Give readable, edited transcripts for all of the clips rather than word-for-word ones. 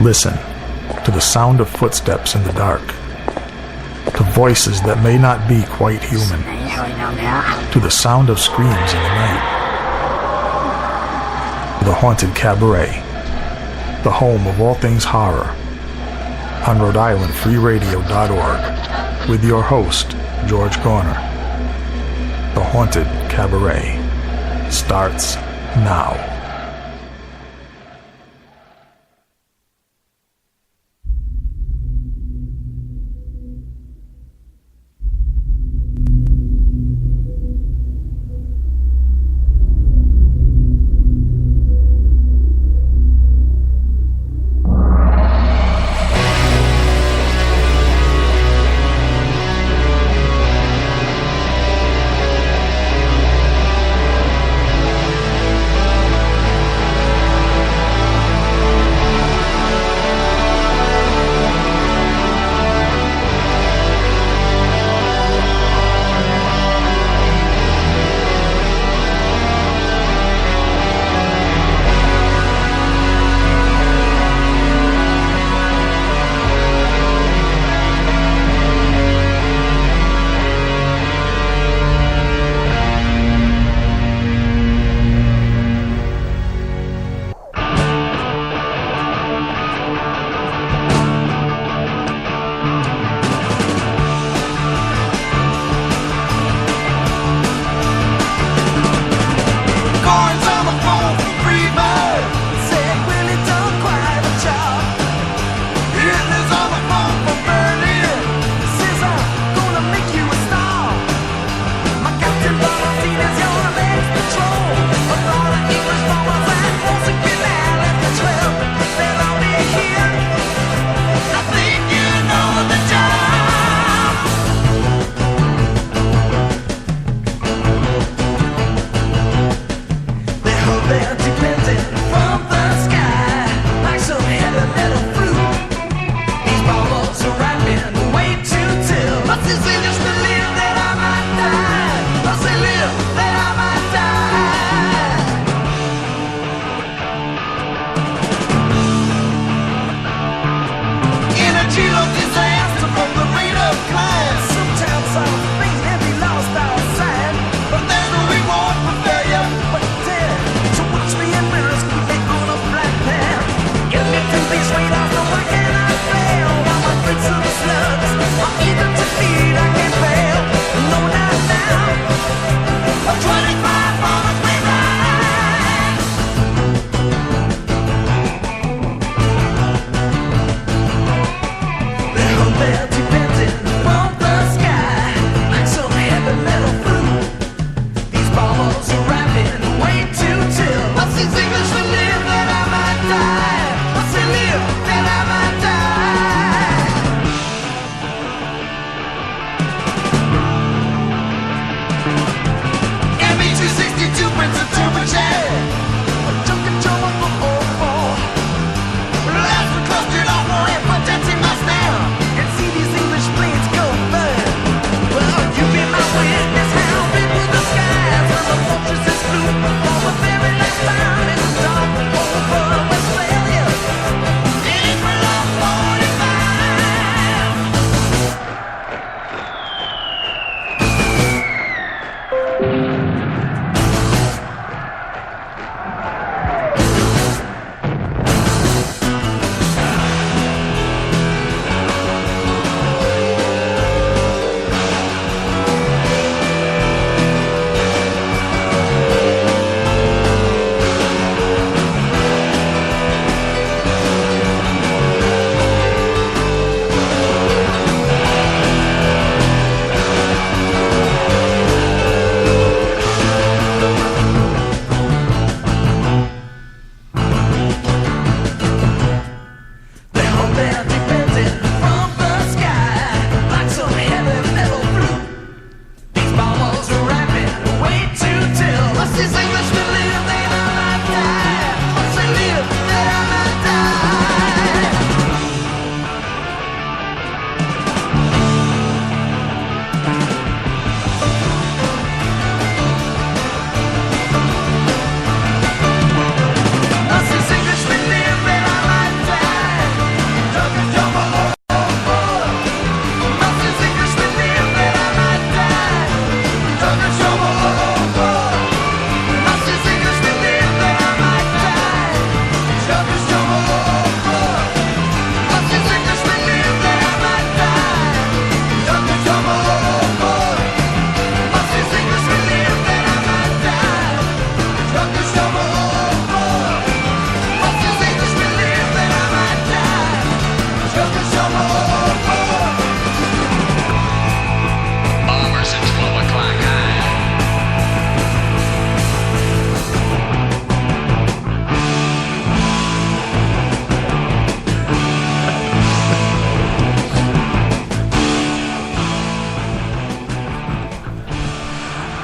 Listen to the sound of footsteps in the dark, to voices that may not be quite human, to the sound of screams in the night. The Haunted Cabaret, the home of all things horror, on Rhode-IslandFreeRadio.org, with your host, George Corner. The Haunted Cabaret starts now.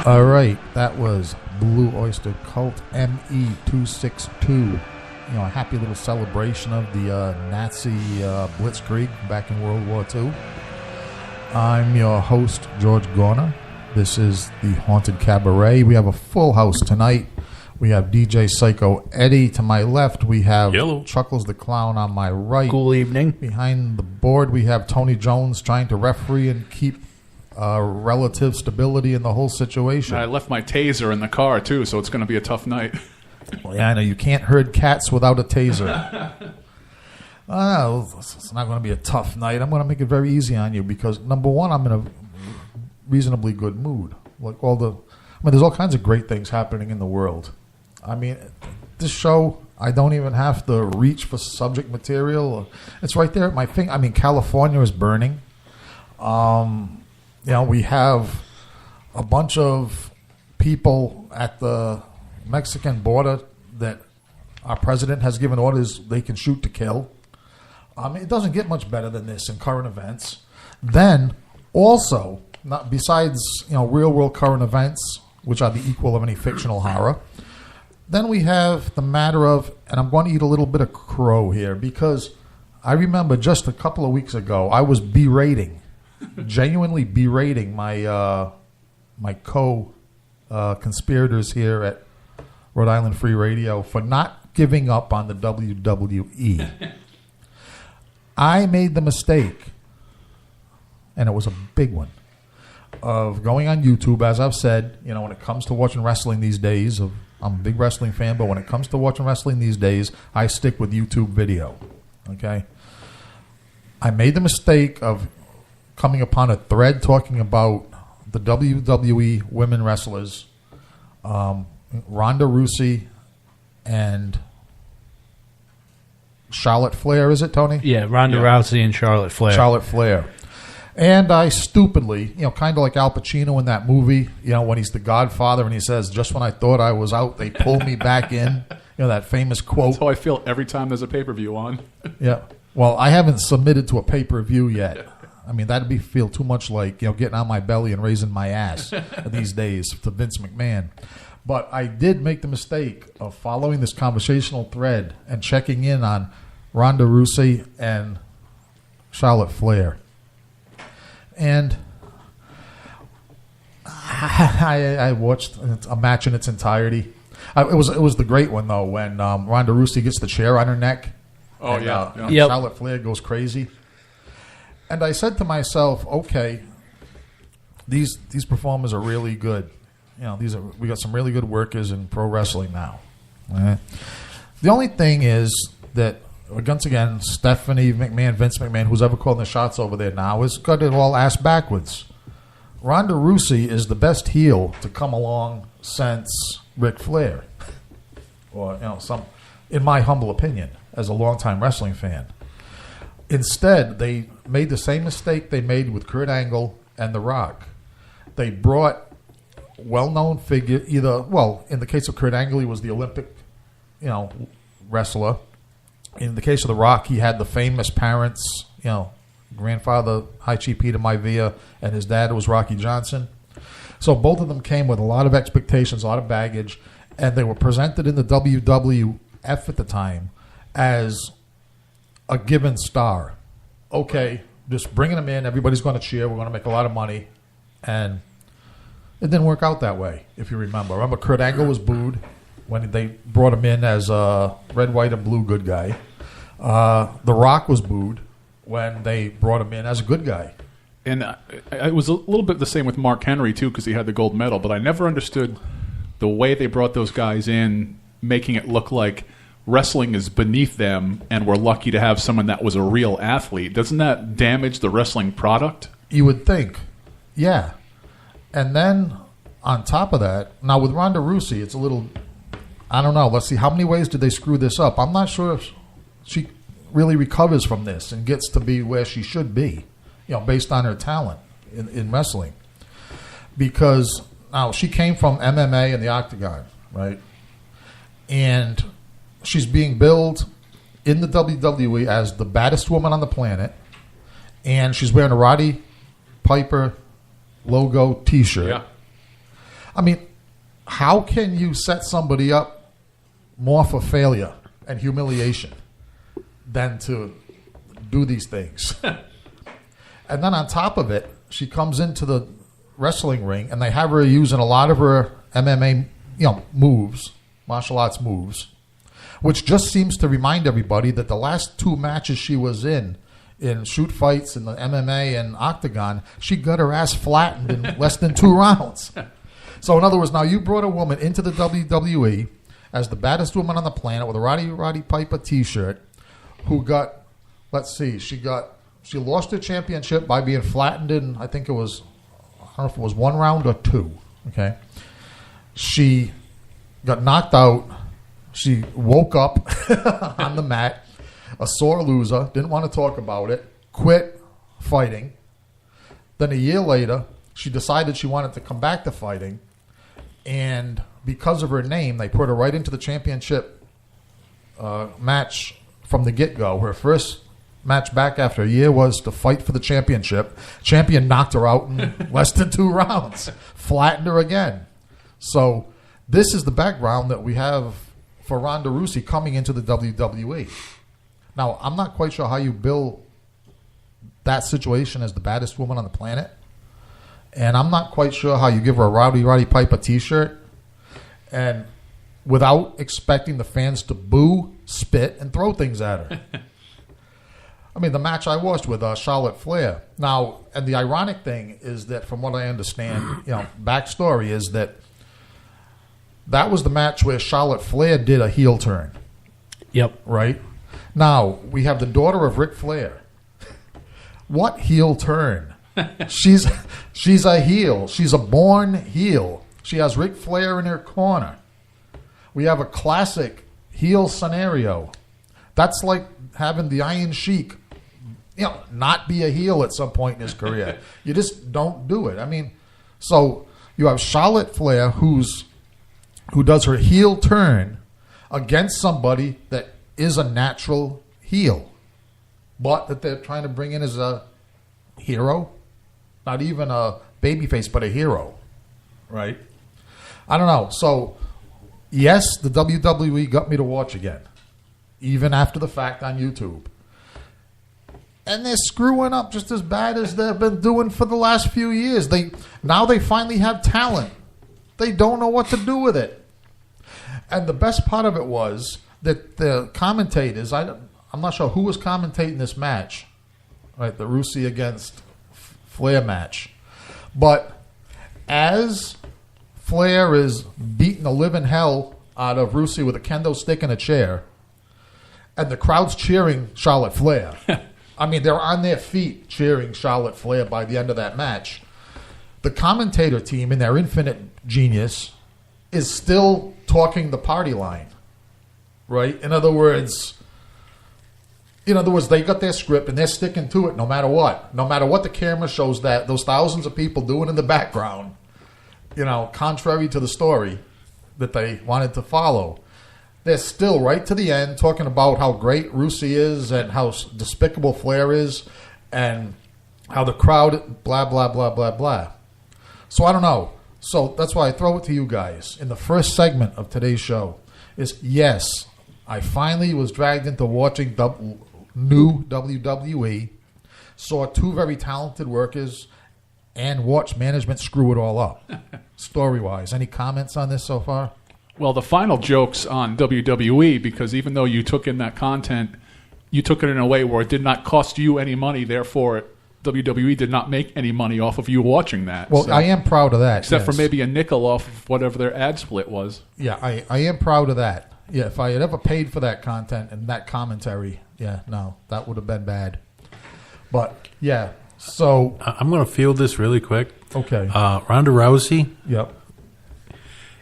All right, that was Blue Oyster Cult ME262. A happy little celebration of the Nazi Blitzkrieg back in World War II. I'm your host, George Gorner. This is the Haunted Cabaret. We have a full house tonight. We have DJ Psycho Eddie to my left. We have Hello. Chuckles the Clown on my right. Cool evening. Behind the board, we have Tony Jones trying to referee and keep relative stability in the whole situation. I left my taser in the car, too, so it's going to be a tough night. Well, yeah, I know. You can't herd cats without a taser. It's not going to be a tough night. I'm going to make it very easy on you because, number one, I'm in a reasonably good mood. There's all kinds of great things happening in the world. I mean, this show, I don't even have to reach for subject material. It's right there at my finger. I mean, California is burning. We have a bunch of people at the Mexican border that our president has given orders they can shoot to kill. It doesn't get much better than this in current events. Then, also, besides real world current events, which are the equal of any fictional horror, then we have the matter of, and I'm going to eat a little bit of crow here because I remember just a couple of weeks ago I was genuinely berating my my conspirators here at Rhode Island Free Radio for not giving up on the WWE. I made the mistake, and it was a big one, of going on YouTube, as I've said, when it comes to watching wrestling these days, I'm a big wrestling fan, but when it comes to watching wrestling these days, I stick with YouTube video, okay? I made the mistake of coming upon a thread talking about the WWE women wrestlers, Ronda Rousey and Charlotte Flair, is it, Tony? Yeah, Ronda Rousey and Charlotte Flair. Charlotte Flair. And I stupidly, kind of like Al Pacino in that movie, when he's the Godfather and he says, just when I thought I was out, they pulled me back in. That famous quote. That's how I feel every time there's a pay-per-view on. Yeah. Well, I haven't submitted to a pay-per-view yet. I mean, that'd feel too much like, getting on my belly and raising my ass these days to Vince McMahon. But I did make the mistake of following this conversational thread and checking in on Ronda Rousey and Charlotte Flair. And I watched a match in its entirety. It was the great one, though, when Ronda Rousey gets the chair on her neck. Oh, and, Yep. Charlotte Flair goes crazy. And I said to myself, okay, these performers are really good. We got some really good workers in pro wrestling now. All right? The only thing is that, once again, Stephanie McMahon, Vince McMahon, who's ever calling the shots over there now, has got it all ass backwards. Ronda Rousey is the best heel to come along since Ric Flair, or in my humble opinion, as a longtime wrestling fan. Instead, they made the same mistake they made with Kurt Angle and The Rock. They brought well-known figure, in the case of Kurt Angle, he was the Olympic, wrestler. In the case of The Rock, he had the famous parents, grandfather High Chief Peter Maivia, and his dad was Rocky Johnson. So both of them came with a lot of expectations, a lot of baggage, and they were presented in the WWF at the time as a given star. Okay, just bringing them in, everybody's going to cheer, we're going to make a lot of money, and it didn't work out that way, if you remember. Remember, Kurt Angle was booed when they brought him in as a red, white, and blue good guy. The Rock was booed when they brought him in as a good guy. And it was a little bit the same with Mark Henry, too, because he had the gold medal. But I never understood the way they brought those guys in, making it look like wrestling is beneath them and we're lucky to have someone that was a real athlete. Doesn't that damage the wrestling product? You would think. Yeah. And then on top of that, now with Ronda Rousey, it's a little, I don't know. Let's see, how many ways did they screw this up? I'm not sure if she really recovers from this and gets to be where she should be, based on her talent in wrestling. Because now she came from MMA and the Octagon, right? And she's being billed in the WWE as the baddest woman on the planet, and she's wearing a Roddy Piper logo T-shirt. Yeah. I mean, how can you set somebody up more for failure and humiliation than to do these things? And then on top of it, she comes into the wrestling ring, and they have her using a lot of her MMA, moves, martial arts moves, which just seems to remind everybody that the last 2 matches she was in shoot fights in the MMA and Octagon, she got her ass flattened in less than 2 rounds. So in other words, now you brought a woman into the WWE as the baddest woman on the planet with a Roddy Piper T-shirt, who got, she lost her championship by being flattened in, I don't know if it was 1 round or 2. Okay, she got knocked out. She woke up on the mat, a sore loser, didn't want to talk about it, quit fighting. Then a year later, she decided she wanted to come back to fighting, and because of her name, they put her right into the championship match from the get-go. Her first match back after a year was to fight for the championship. Champion knocked her out in less than 2 rounds, flattened her again. So this is the background that we have for Ronda Rousey coming into the WWE. Now, I'm not quite sure how you bill that situation as the baddest woman on the planet. And I'm not quite sure how you give her a Roddy Piper T-shirt and without expecting the fans to boo, spit, and throw things at her. I mean, the match I watched with Charlotte Flair. Now, and the ironic thing is that from what I understand, backstory is that was the match where Charlotte Flair did a heel turn. Yep. Right? Now, we have the daughter of Ric Flair. What heel turn? She's a heel. She's a born heel. She has Ric Flair in her corner. We have a classic heel scenario. That's like having the Iron Sheik, not be a heel at some point in his career. You just don't do it. I mean, so you have Charlotte Flair who does her heel turn against somebody that is a natural heel, but that they're trying to bring in as a hero, not even a babyface, but a hero, right? I don't know. So, yes, the WWE got me to watch again, even after the fact on YouTube. And they're screwing up just as bad as they've been doing for the last few years. Now they finally have talent. They don't know what to do with it. And the best part of it was that the commentators, I'm not sure who was commentating this match, right? The Rousey against Flair match. But as Flair is beating the living hell out of Rousey with a kendo stick and a chair, and the crowd's cheering Charlotte Flair. I mean, they're on their feet cheering Charlotte Flair by the end of that match. The commentator team, in their infinite genius, is still talking the party line, right? In other words, they got their script and they're sticking to it no matter what. No matter what the camera shows that those thousands of people doing in the background, contrary to the story that they wanted to follow. They're still right to the end talking about how great Rousey is and how despicable Flair is and how the crowd, blah, blah, blah, blah, blah. So I don't know. So that's why I throw it to you guys. In the first segment of today's show is, yes, I finally was dragged into watching new WWE, saw 2 very talented workers, and watched management screw it all up, story-wise. Any comments on this so far? Well, the final joke's on WWE, because even though you took in that content, you took it in a way where it did not cost you any money, therefore WWE did not make any money off of you watching that. Well, so, I am proud of that. Except for maybe a nickel off of whatever their ad split was. Yeah, I am proud of that. Yeah, if I had ever paid for that content and that commentary, that would have been bad. But, yeah, so... I'm going to field this really quick. Okay. Ronda Rousey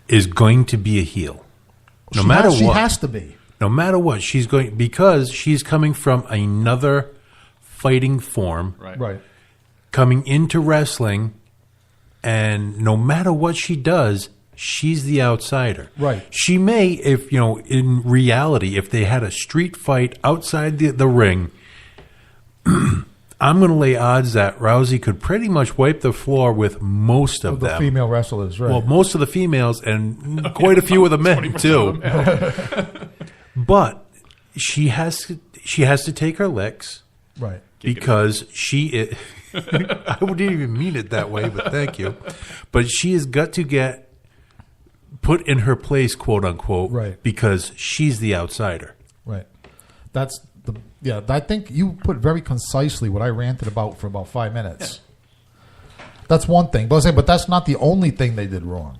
is going to be a heel. No matter what. She has to be. No matter what, because she's coming from another fighting form. Right. Coming into wrestling, and no matter what she does, she's the outsider. Right. She may, if in reality, if they had a street fight outside the ring, I'm going to lay odds that Rousey could pretty much wipe the floor with most of The them. female wrestlers, right? Well, most of the females and quite a few of the men too. But she has to take her licks right. because she. I wouldn't even mean it that way, but thank you. But she has got to get put in her place, quote unquote, Right. because she's the outsider. Right. That's the I think you put very concisely what I ranted about for about 5 minutes. That's one thing, but that's not the only thing they did wrong.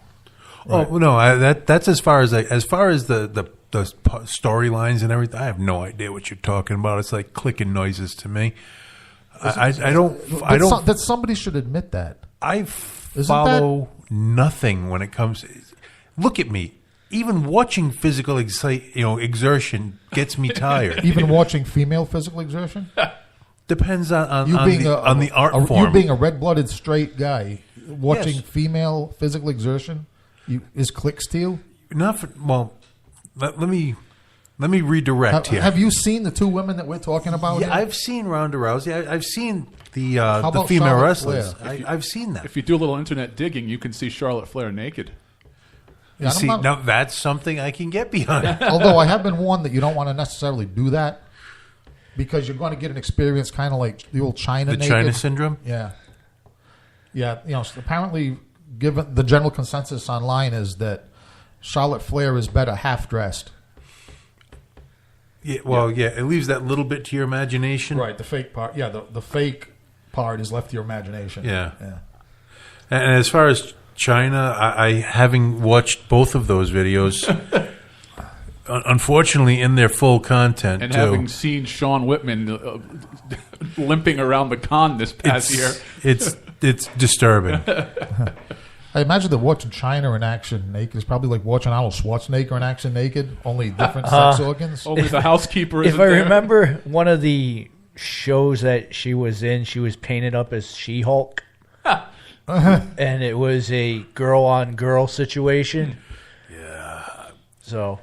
Right. Oh no, that's as far as the storylines and everything. I have no idea what you're talking about. It's like clicking noises to me. I don't. That somebody should admit that. I follow nothing when it comes. Look at me. Even watching physical exertion gets me tired. Even watching female physical exertion. Depends on You being the art form. You being a red-blooded straight guy watching Yes. female physical exertion is clicks to you. Not for, well. Let me redirect here. Have you seen the two women that we're talking about? Yeah, here? I've seen Ronda Rousey. I've seen the about female Charlotte wrestlers. Flair? I've seen that. If you do a little internet digging, you can see Charlotte Flair naked. Yeah, See, I'm not- now that's something I can get behind. although I have been warned that you don't want to necessarily do that because you're going to get an experience kind of like the old China The naked. China syndrome. Yeah. Yeah, apparently given the general consensus online is that Charlotte Flair is better half-dressed. Yeah, well, yeah, it leaves that little bit to your imagination. Right, the fake part. Yeah, the fake part is left to your imagination. Yeah. Yeah. And as far as China, I having watched both of those videos, unfortunately, in their full content And too. having seen Sean Whitman limping around the con this past year. It's disturbing. I imagine that watching China in action naked is probably like watching Arnold Schwarzenegger in action naked, only different sex organs. Only the housekeeper isn't If I there. remember one of the shows that she was in, she was painted up as She-Hulk. And it was a girl-on-girl situation. Yeah. So,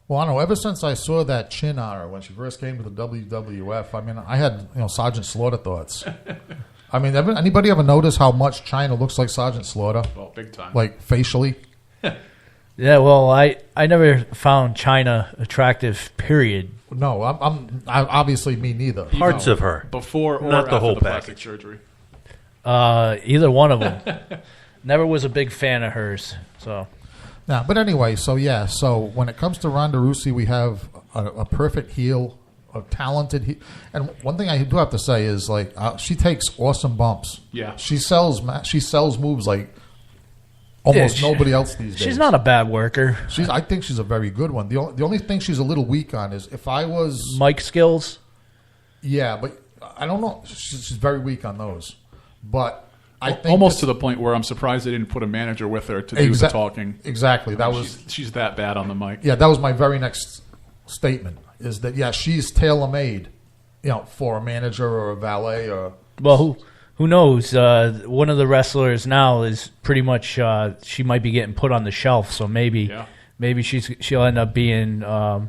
Well, I don't know. Ever since I saw that chin on her when she first came to the WWF, I mean, I had Sergeant Slaughter thoughts. I mean, anybody ever notice how much China looks like Sergeant Slaughter, Well, big time. like facially? yeah, well, I never found China attractive, period. No, I obviously me neither. Parts of her. Before or Not the after whole the plastic package. surgery. Either one of them. Never was a big fan of hers. So, Now, but anyway, so when it comes to Ronda Rousey, we have a perfect heel, a talented heel. And one thing I do have to say is like she takes awesome bumps. Yeah. she sells moves like almost Yeah, nobody else these days. she's not a bad worker. I think she's a very good one. The only thing she's a little weak on is if I was Mic skills. yeah, but I don't know. She's very weak on those. But I think Almost to the point where I'm surprised they didn't put a manager with her to do the talking. Exactly. That was She's that bad on the mic. yeah. That was my very next statement. Is that yeah? She's tailor made, for a manager or a valet or Well, who knows? One of the wrestlers now is pretty much she might be getting put on the shelf. So maybe she'll end up being the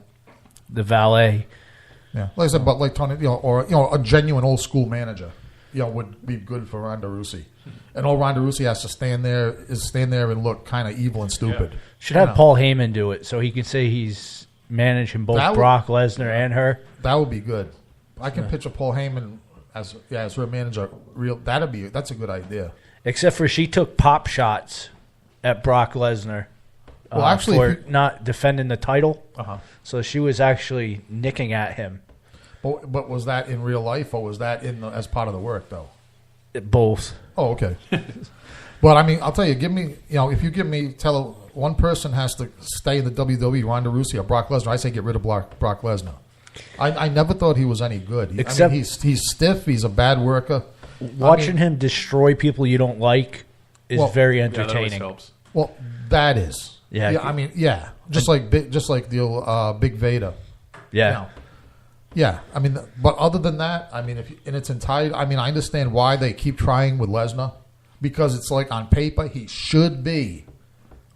valet. yeah. Like I said, but like Tony, or a genuine old school manager, would be good for Ronda Rousey. And all Ronda Rousey has to stand there and look kind of evil and stupid. Should have Paul Heyman do it so he can say he's managing both That would- Brock Lesnar and her. That would be good. I can picture Paul Heyman as her manager. That's a good idea. Except for she took pop shots at Brock Lesnar. Well, actually, for if you- not defending the title. Uh-huh. So she was actually nicking at him. But was that in real life or was that as part of the work though? Both. Oh, okay. But I mean, I'll tell you. If you give me, one person has to stay in the WWE, Ronda Rousey or Brock Lesnar. I say get rid of Brock Lesnar. I never thought he was any good. Except- he's stiff. He's a bad worker. Watching him destroy people you don't like is very Yeah, that always entertaining. helps. Well, that is. Yeah. I mean, yeah. Just like the old, Big Vader. Yeah. Yeah, I mean, but other than that, I mean, in its entirety, I mean, I understand why they keep trying with Lesnar because it's like on paper he should be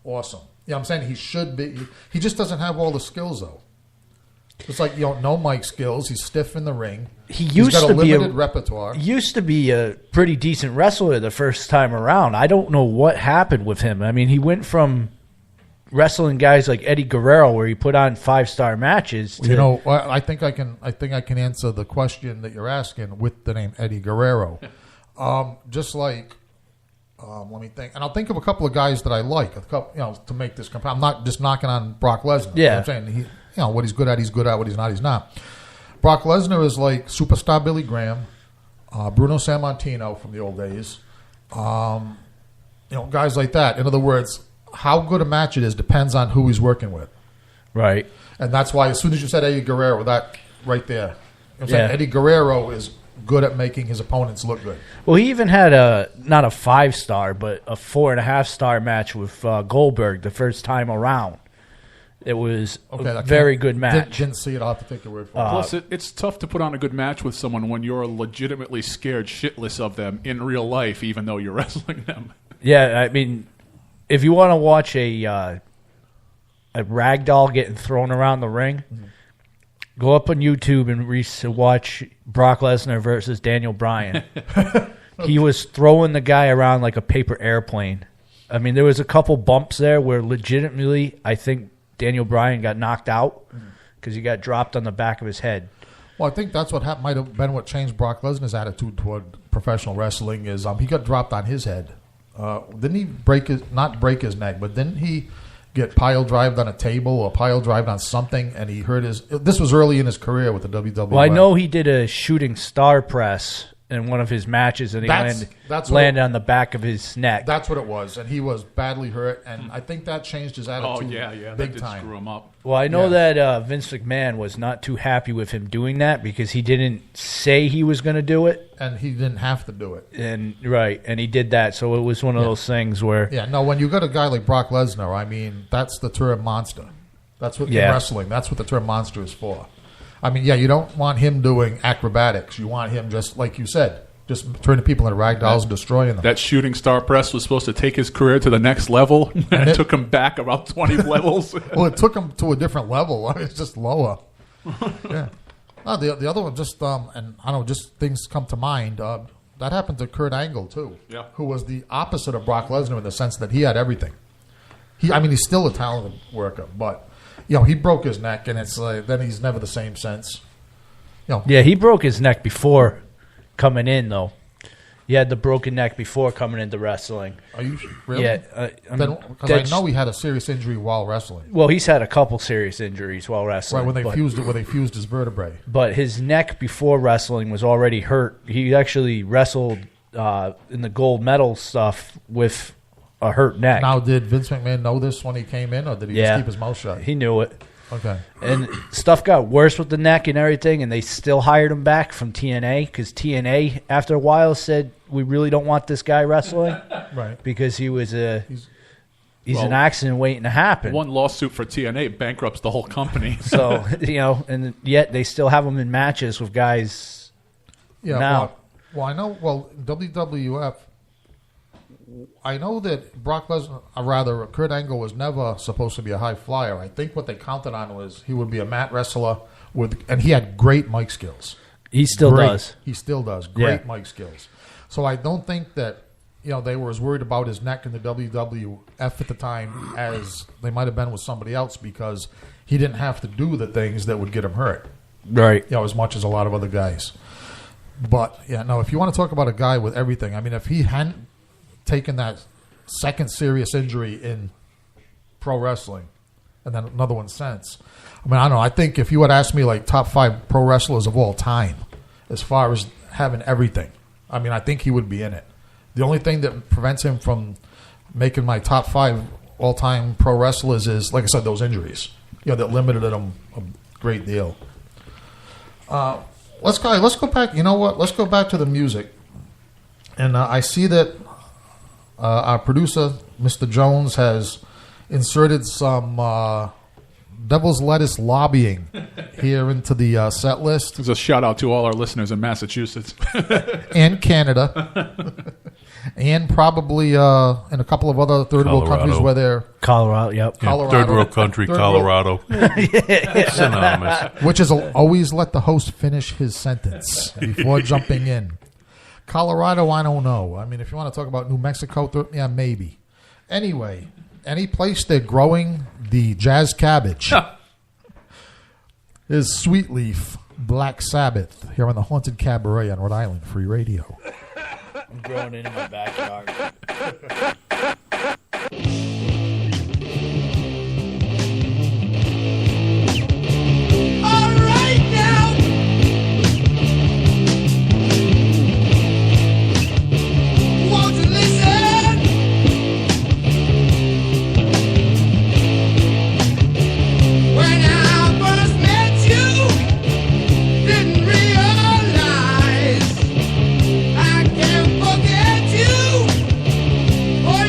awesome. Yeah, I'm saying he should be. He just doesn't have all the skills though. It's like no mic skills. He's stiff in the ring. He's He's got a to be limited repertoire. used to be a pretty decent wrestler the first time around. I don't know what happened with him. I mean, he went from wrestling guys like Eddie Guerrero, where he put on 5-star matches. To, I think I can answer the question that you're asking with the name Eddie Guerrero. Just like, let me think, and I'll think of a couple of guys that I like. A couple, to make this compare. I'm not just knocking on Brock Lesnar. Yeah. I'm saying what he's good at, he's good at. What he's not. Brock Lesnar is like superstar Billy Graham, Bruno Sammartino from the old days, guys like that. In other words, how good a match it is depends on who he's working with. right. And that's why as soon as you said Eddie Guerrero, that right there. You know what I'm saying? Yeah. Eddie Guerrero is good at making his opponents look good. Well, he even had not a 5-star, but a 4.5-star match with Goldberg the first time around. It was a very good match. Didn't see it. I'll have to take your word for it. Plus, it's tough to put on a good match with someone when you're legitimately scared shitless of them in real life, even though you're wrestling them. Yeah, I mean, if you want to watch a ragdoll getting thrown around the ring, go up on YouTube and watch Brock Lesnar versus Daniel Bryan. He was throwing the guy around like a paper airplane. I mean, there was a couple bumps there where legitimately I think Daniel Bryan got knocked out because he got dropped on the back of his head. Well, I think that's what might have been what changed Brock Lesnar's attitude toward professional wrestling is he got dropped on his head. Didn't he not break his neck, but didn't he get pile drived on a table or pile drived on something, and he hurt this was early in his career with the WWE. Well, I know he did a shooting star press in one of his matches, and he landed on the back of his neck. That's what it was, and he was badly hurt, and I think that changed his attitude that big did time. screw him up. Well, I know that Vince McMahon was not too happy with him doing that because he didn't say he was going to do it. And he didn't have to do it. And he did that, so it was one of those things where... Yeah, no, when you got a guy like Brock Lesnar, I mean, that's the term monster. That's what in wrestling, that's what the term monster is for. I mean, you don't want him doing acrobatics. You want him just, like you said, just turning people into ragdolls and destroying them. That shooting star press was supposed to take his career to the next level, and it took him back about 20 levels. Well, it took him to a different level. I mean, it's just lower. Yeah. No, the other one just and I don't know, just things come to mind. That happened to Kurt Angle too. Yeah. Who was the opposite of Brock Lesnar in the sense that he had everything. He's still a talented worker, but he broke his neck, and it's then he's never the same since. Yeah, he broke his neck before coming in, though. He had the broken neck before coming into wrestling. Are you really? Yeah, because I know he had a serious injury while wrestling. Well, he's had a couple serious injuries while wrestling. Right, where they fused his vertebrae. But his neck before wrestling was already hurt. He actually wrestled in the gold medal stuff with a hurt neck. Now, did Vince McMahon know this when he came in, or did he just keep his mouth shut? He knew it. Okay. And stuff got worse with the neck and everything, and they still hired him back from TNA because TNA, after a while, said, we really don't want this guy wrestling. Right. Because he was he's an accident waiting to happen. One lawsuit for TNA bankrupts the whole company. So, and yet they still have him in matches with guys now. Well, I know, WWF, I know that Brock Lesnar, Kurt Angle was never supposed to be a high flyer. I think what they counted on was he would be a mat wrestler and he had great mic skills. He still does. He still does. Great mic skills. So I don't think that, they were as worried about his neck in the WWF at the time as they might have been with somebody else because he didn't have to do the things that would get him hurt. Right. As much as a lot of other guys. But, if you want to talk about a guy with everything, I mean, if he hadn't taken that second serious injury in pro wrestling and then another one since, I mean, I don't know. I think if you had asked me like top 5 pro wrestlers of all time, as far as having everything, I mean, I think he would be in it. The only thing that prevents him from making my top 5 all time pro wrestlers is, like I said, those injuries, that limited him a great deal. Let's go back. You know what? Let's go back to the music. And I see that our producer, Mr. Jones, has inserted some Devil's Lettuce lobbying here into the set list. There's a shout out to all our listeners in Massachusetts. And Canada. and probably in a couple of other third world Colorado. countries where they're Colorado, yep. Yeah, Colorado. third world country, Third world- Colorado. Synonymous. which is always let the host finish his sentence before jumping in. Colorado, I don't know. I mean, if you want to talk about New Mexico, yeah, maybe. Anyway, any place they're growing the jazz cabbage is Sweet Leaf, Black Sabbath, here on the Haunted Cabaret on Rhode Island Free Radio. I'm growing it in my backyard. All right now. Won't you listen? When I first met you, didn't realize I can't forget you. Oh,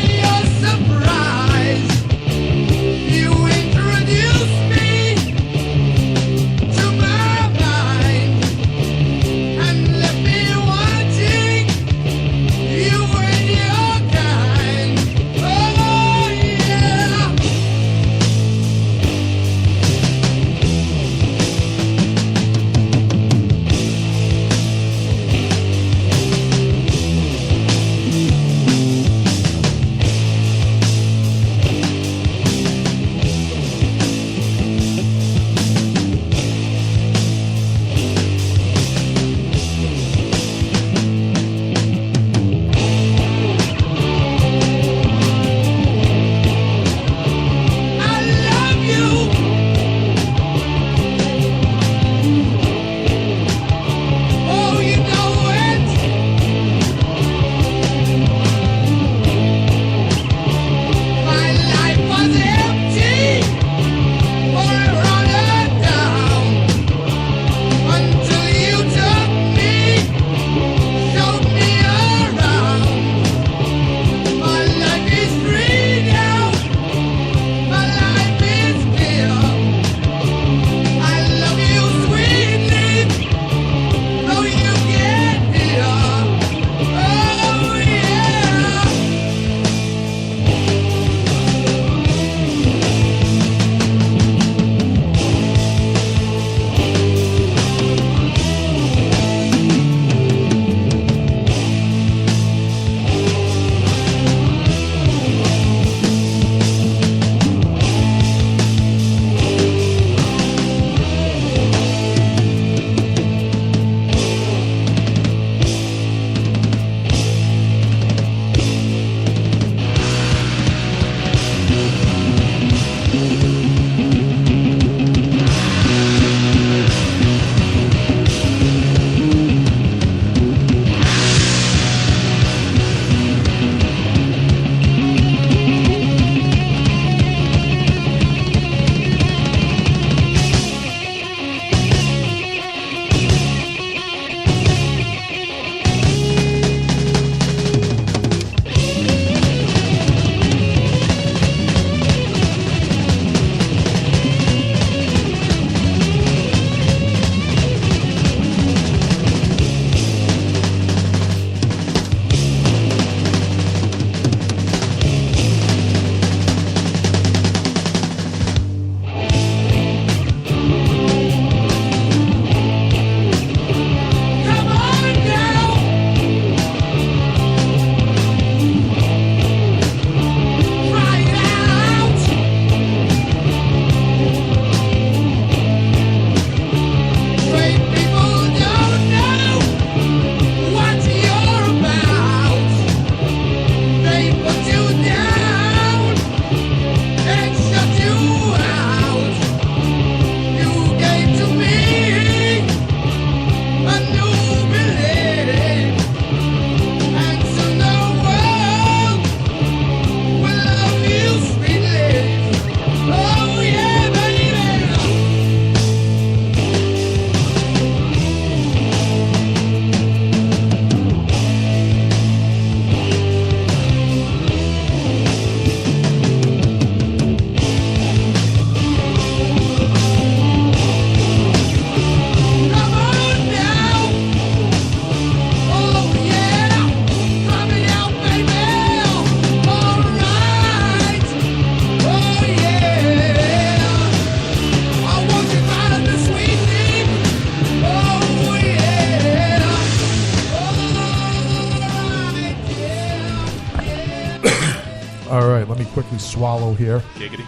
quickly swallow here. Giggity.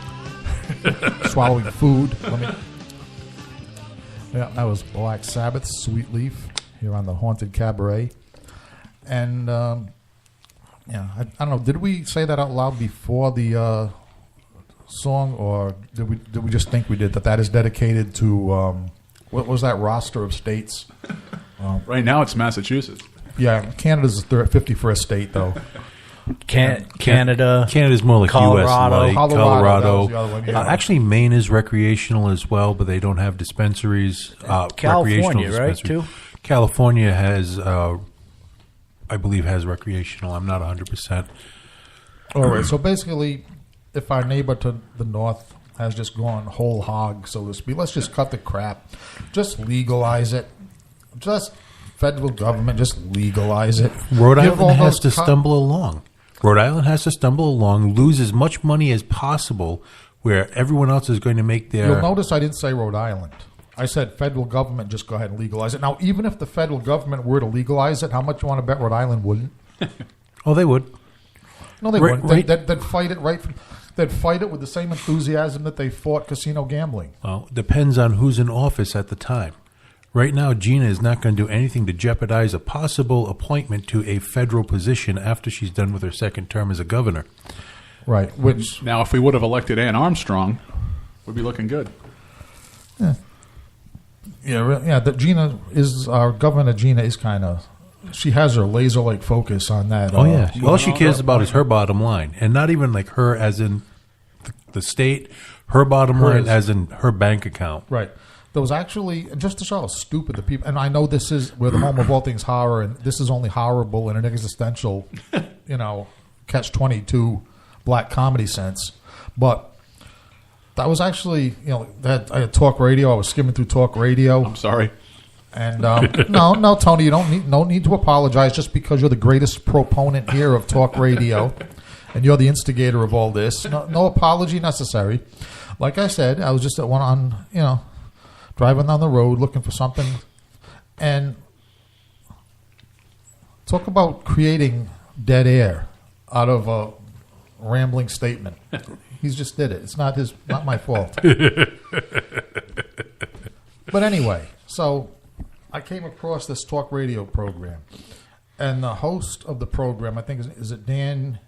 Swallowing food. Yeah, that was Black Sabbath, Sweet Leaf, here on the Haunted Cabaret. And, I don't know, did we say that out loud before the song, or did we just think we did, that is dedicated to, what was that roster of states? Right now it's Massachusetts. Yeah, Canada's the 51st state, though. Canada. Canada's more like Colorado. U.S. like Colorado, that was the other one, yeah. Actually, Maine is recreational as well, but they don't have dispensaries. California, recreational right, dispensaries. too? California has, I believe, has recreational. I'm not 100%. All right, so basically, if our neighbor to the north has just gone whole hog, so to speak, let's just cut the crap. Just legalize it. Just federal government, just legalize it. Rhode Give all Island has those to stumble along. Rhode Island has to stumble along, lose as much money as possible, where everyone else is going to make their... You'll notice I didn't say Rhode Island. I said federal government, just go ahead and legalize it. Now, even if the federal government were to legalize it, how much you want to bet Rhode Island wouldn't? Oh, they would. No, they Right- wouldn't. right- They'd fight it they'd fight it with the same enthusiasm that they fought casino gambling. Well, depends on who's in office at the time. Right now, Gina is not going to do anything to jeopardize a possible appointment to a federal position after she's done with her second term as a governor. Right, which... Now, if we would have elected Ann Armstrong, we'd be looking good. Gina is our governor. Gina is kind of, she has her laser-like focus on that. Oh, yeah. All she cares about is her bottom line, and not even like her as in the state, her bottom line Hers. as in her bank account. Right. There was actually, just to show how stupid the people, and I know we're the home of all things horror, and this is only horrible in an existential, catch-22 black comedy sense, but that was actually, I had talk radio. I was skimming through talk radio. I'm sorry. And no, Tony, you don't need to apologize just because you're the greatest proponent here of talk radio, and you're the instigator of all this. No apology necessary. Like I said, I was just at one on, driving down the road looking for something, and talk about creating dead air out of a rambling statement. He's just did it. It's not my fault. But anyway, so I came across this talk radio program, and the host of the program, I think, is it Dan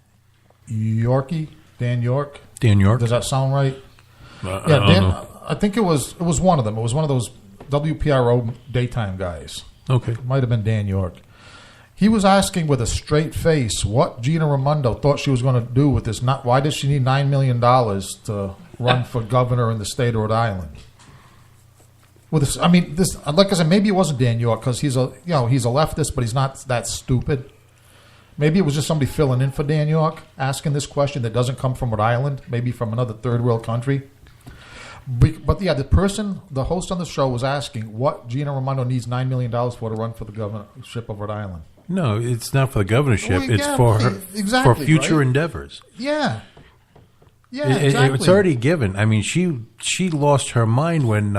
Yorkie? Dan York? Dan York? Does that sound right? I Yeah, don't Dan. know. I think it was one of them. It was one of those WPRO daytime guys. Okay. It might have been Dan York. He was asking with a straight face what Gina Raimondo thought she was going to do with this. Why does she need $9 million to run for governor in the state of Rhode Island? With this, like I said, maybe it wasn't Dan York because he's a leftist, but he's not that stupid. Maybe it was just somebody filling in for Dan York asking this question that doesn't come from Rhode Island, maybe from another third world country. But yeah, the host on the show was asking what Gina Raimondo needs $9 million for to run for the governorship of Rhode Island. No, it's not for the governorship. Well, it's yeah, for her, exactly, for future right? endeavors. Yeah. Yeah, exactly. It's already given. I mean, she lost her mind when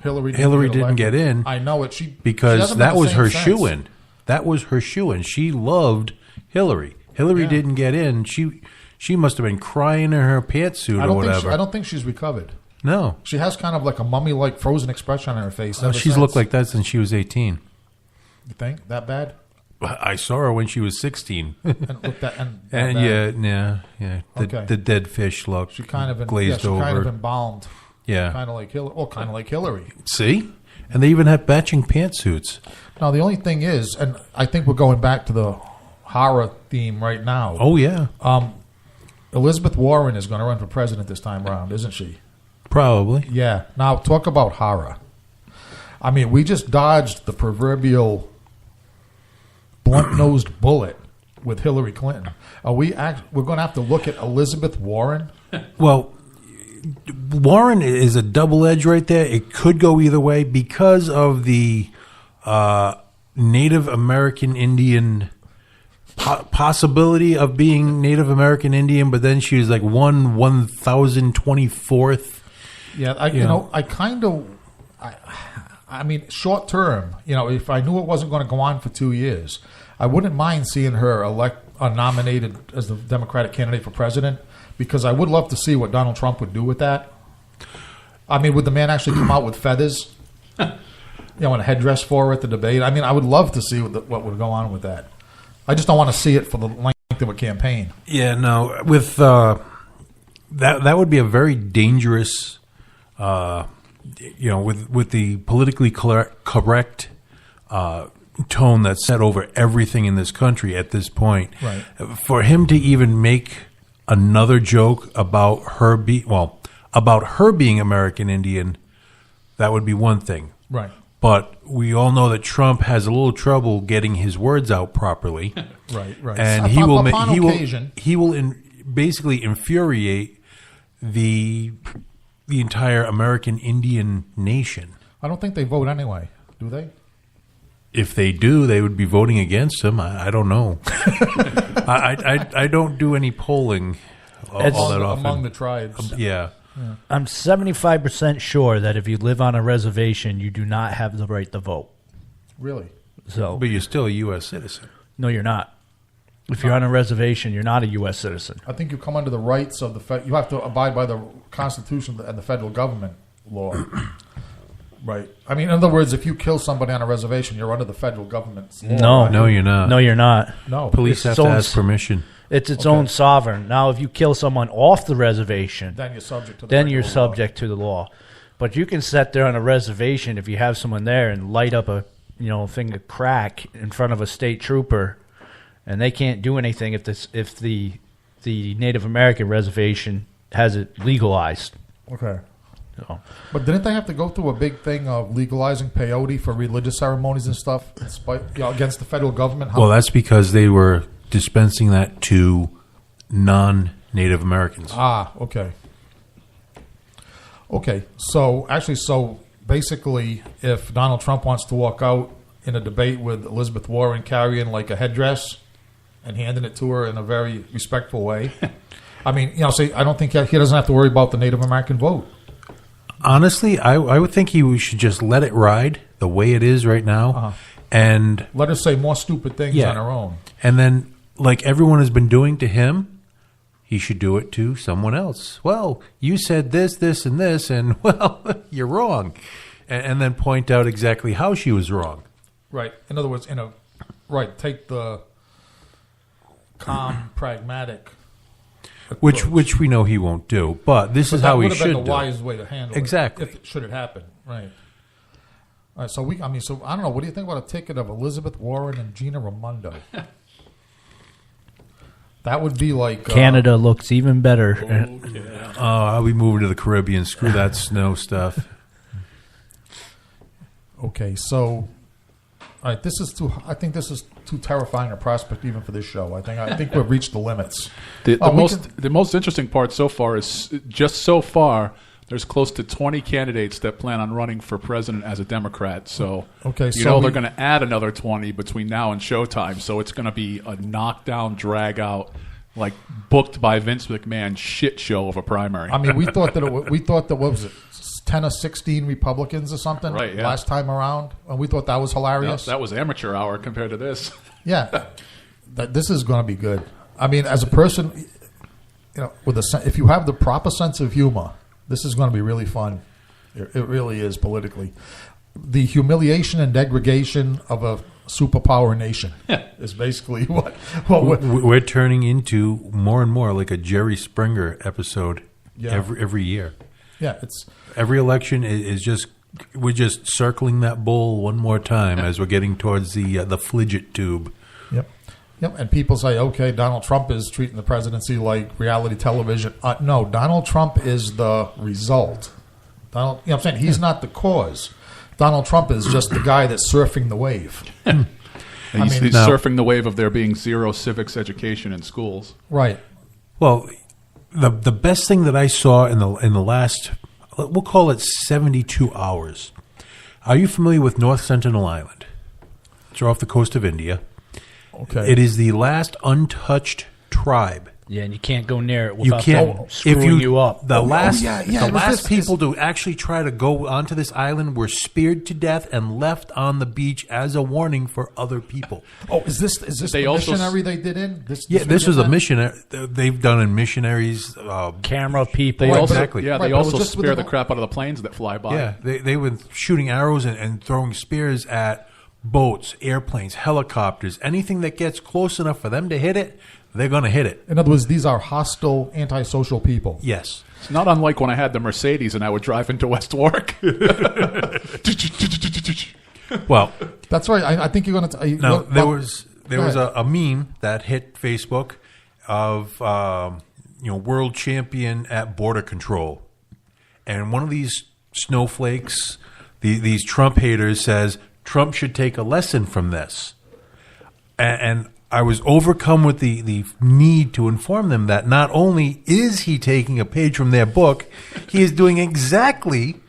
Hillary didn't get in. I know it. Because that was her shoe-in. That was her shoe-in. She loved Hillary. Hillary didn't get in. She must have been crying in her pantsuit or whatever. I don't think she's recovered. No. She has kind of like a mummy-like frozen expression on her face. She's looked like that since she was 18. You think? That bad? I saw her when she was 16. And looked that, and yeah. Okay. The dead fish look. She kind of glazed over. kind of embalmed. Yeah. Kind of like Hillary. Well, kind of like Hillary. See? And they even have matching pantsuits. Now, the only thing is, and I think we're going back to the horror theme right now. Oh, yeah. Elizabeth Warren is going to run for president this time around, isn't she? Probably. Yeah. Now, talk about horror. I mean, we just dodged the proverbial blunt-nosed bullet with Hillary Clinton. We're going to have to look at Elizabeth Warren? Well, Warren is a double edge right there. It could go either way because of the Native American Indian possibility of being Native American Indian, but then she was like 1,024th. Yeah, I mean, short term, if I knew it wasn't going to go on for 2 years, I wouldn't mind seeing her nominated as the Democratic candidate for president. because I would love to see what Donald Trump would do with that. I mean, would the man actually come out with feathers? And a headdress for it, the debate. I mean, I would love to see what would go on with that. I just don't want to see it for the length of a campaign. Yeah, no, with that would be a very dangerous, with the politically correct tone that's set over everything in this country at this point. Right. For him to even make another joke about her being American Indian, that would be one thing. Right. But we all know that Trump has a little trouble getting his words out properly. Right. And he will basically infuriate the entire American Indian nation. I don't think they vote anyway, do they? If they do, they would be voting against him. I don't know. I don't do any polling all that often. Among the tribes. Yeah. I'm 75% sure that if you live on a reservation, you do not have the right to vote. Really? So, But you're still a U.S. citizen. no, you're not. If you're on a reservation, you're not a U.S. citizen. I think you come under the rights of you have to abide by the Constitution and the federal government law. Right. I mean, in other words, if you kill somebody on a reservation, you're under the federal government's law. No. right? No, you're not. No, you're not. No. Police It's have to own- ask permission. It's its own sovereign. Now, if you kill someone off the reservation, Then you're subject to the then you're federal law. subject to the law. But you can sit there on a reservation if you have someone there and light up a thing of crack in front of a state trooper, and they can't do anything if the Native American reservation has it legalized. Okay. So, But didn't they have to go through a big thing of legalizing peyote for religious ceremonies and stuff against the federal government? Well, that's because they were dispensing that to non-Native Americans. Okay. Okay, so basically, if Donald Trump wants to walk out in a debate with Elizabeth Warren carrying like a headdress and handing it to her in a very respectful way, I mean, I don't think he doesn't have to worry about the Native American vote. Honestly, I would think he should just let it ride the way it is right now, and Let her say more stupid things Yeah. on her own. and then like everyone has been doing to him, he should do it to someone else. Well, you said this, this, and this, and well, you're wrong, and then point out exactly how she was wrong. Right. In other words, take the calm, pragmatic. Which approach. we know he won't do, but this is how he That would have should been the do. wise way to handle Exactly. it. Should it happen. Right. All right. So I don't know. What do you think about a ticket of Elizabeth Warren and Gina Raimondo? That would be like Canada looks even better. I'll be moving to the Caribbean. Screw that snow stuff. Okay, so all right, I think this is too terrifying a prospect even for this show. I think we've reached the limits. The we the most interesting part so far is just so far. There's close to 20 candidates that plan on running for president as a Democrat. So Okay, they're going to add another 20 between now and showtime. So it's going to be a knockdown, drag out, like booked by Vince McMahon shit show of a primary. I mean, we thought that what was it, 10 or 16 Republicans or something Right, yeah. last time around, and we thought that was Yeah, hilarious. that was amateur hour compared to this. Yeah, this is going to be good. I mean, as a person, if you have the proper sense of humor, this is going to be really fun. It really is politically. The humiliation and degradation of a superpower nation is basically what We're turning into more and more like a Jerry Springer episode every year. Yeah, it's Every election is we're just circling that bowl one more time as we're getting towards the Fligit tube. Yep. And people say, okay, Donald Trump is treating the presidency like reality television. No, Donald Trump is the result. What I'm saying? He's not the cause. Donald Trump is just the guy that's surfing the wave. And he's now- surfing the wave of there being zero civics education in schools. Right. Well, the best thing that I saw in the last, we'll call it 72 hours. Are you familiar with North Sentinel Island? It's off the coast of India. Okay. It is the last untouched tribe Yeah, and you can't go near it You without can't. them screwing you up. The last, yeah, the it was last this- people to actually try to go onto this island were speared to death and left on the beach as a warning for other people. Oh, is this They the also missionary they did in? Yeah, this was a mission. missionary. They've done in missionaries. Camera people. They Right, also, exactly. yeah, Right, they but it was also just with spare the- the crap out of the planes that fly by. Yeah, they were shooting arrows and throwing spears at boats, airplanes, helicopters, anything that gets close enough for them to hit it. They're going to hit it. In other words, these are hostile, antisocial people. Yes. It's not unlike when I had the Mercedes and I would drive into West Warwick. Well, That's right. I think you're going to. now there was Go ahead. a meme that hit Facebook of world champion at border control, and one of these snowflakes, these Trump haters, says Trump should take a lesson from this, and I was overcome with the need to inform them that not only is he taking a page from their book, he is doing exactly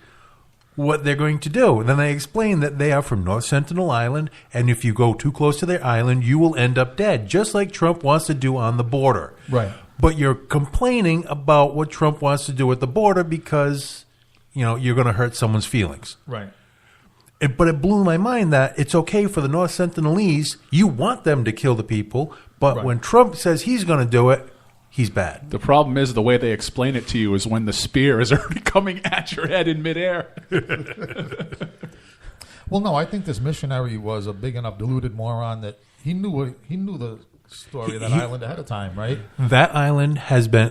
what they're going to do. And then they explain that they are from North Sentinel Island, and if you go too close to their island, you will end up dead, just like Trump wants to do on the border. Right. But you're complaining about what Trump wants to do at the border because, you're going to hurt someone's feelings. Right. But it blew my mind that it's okay for the North Sentinelese. You want them to kill the people, but Right. when Trump says he's going to do it, he's bad. The problem is the way they explain it to you is when the spear is already coming at your head in midair. Well, no, I think this missionary was a big enough deluded moron that he knew the story of that island ahead of time, right? That island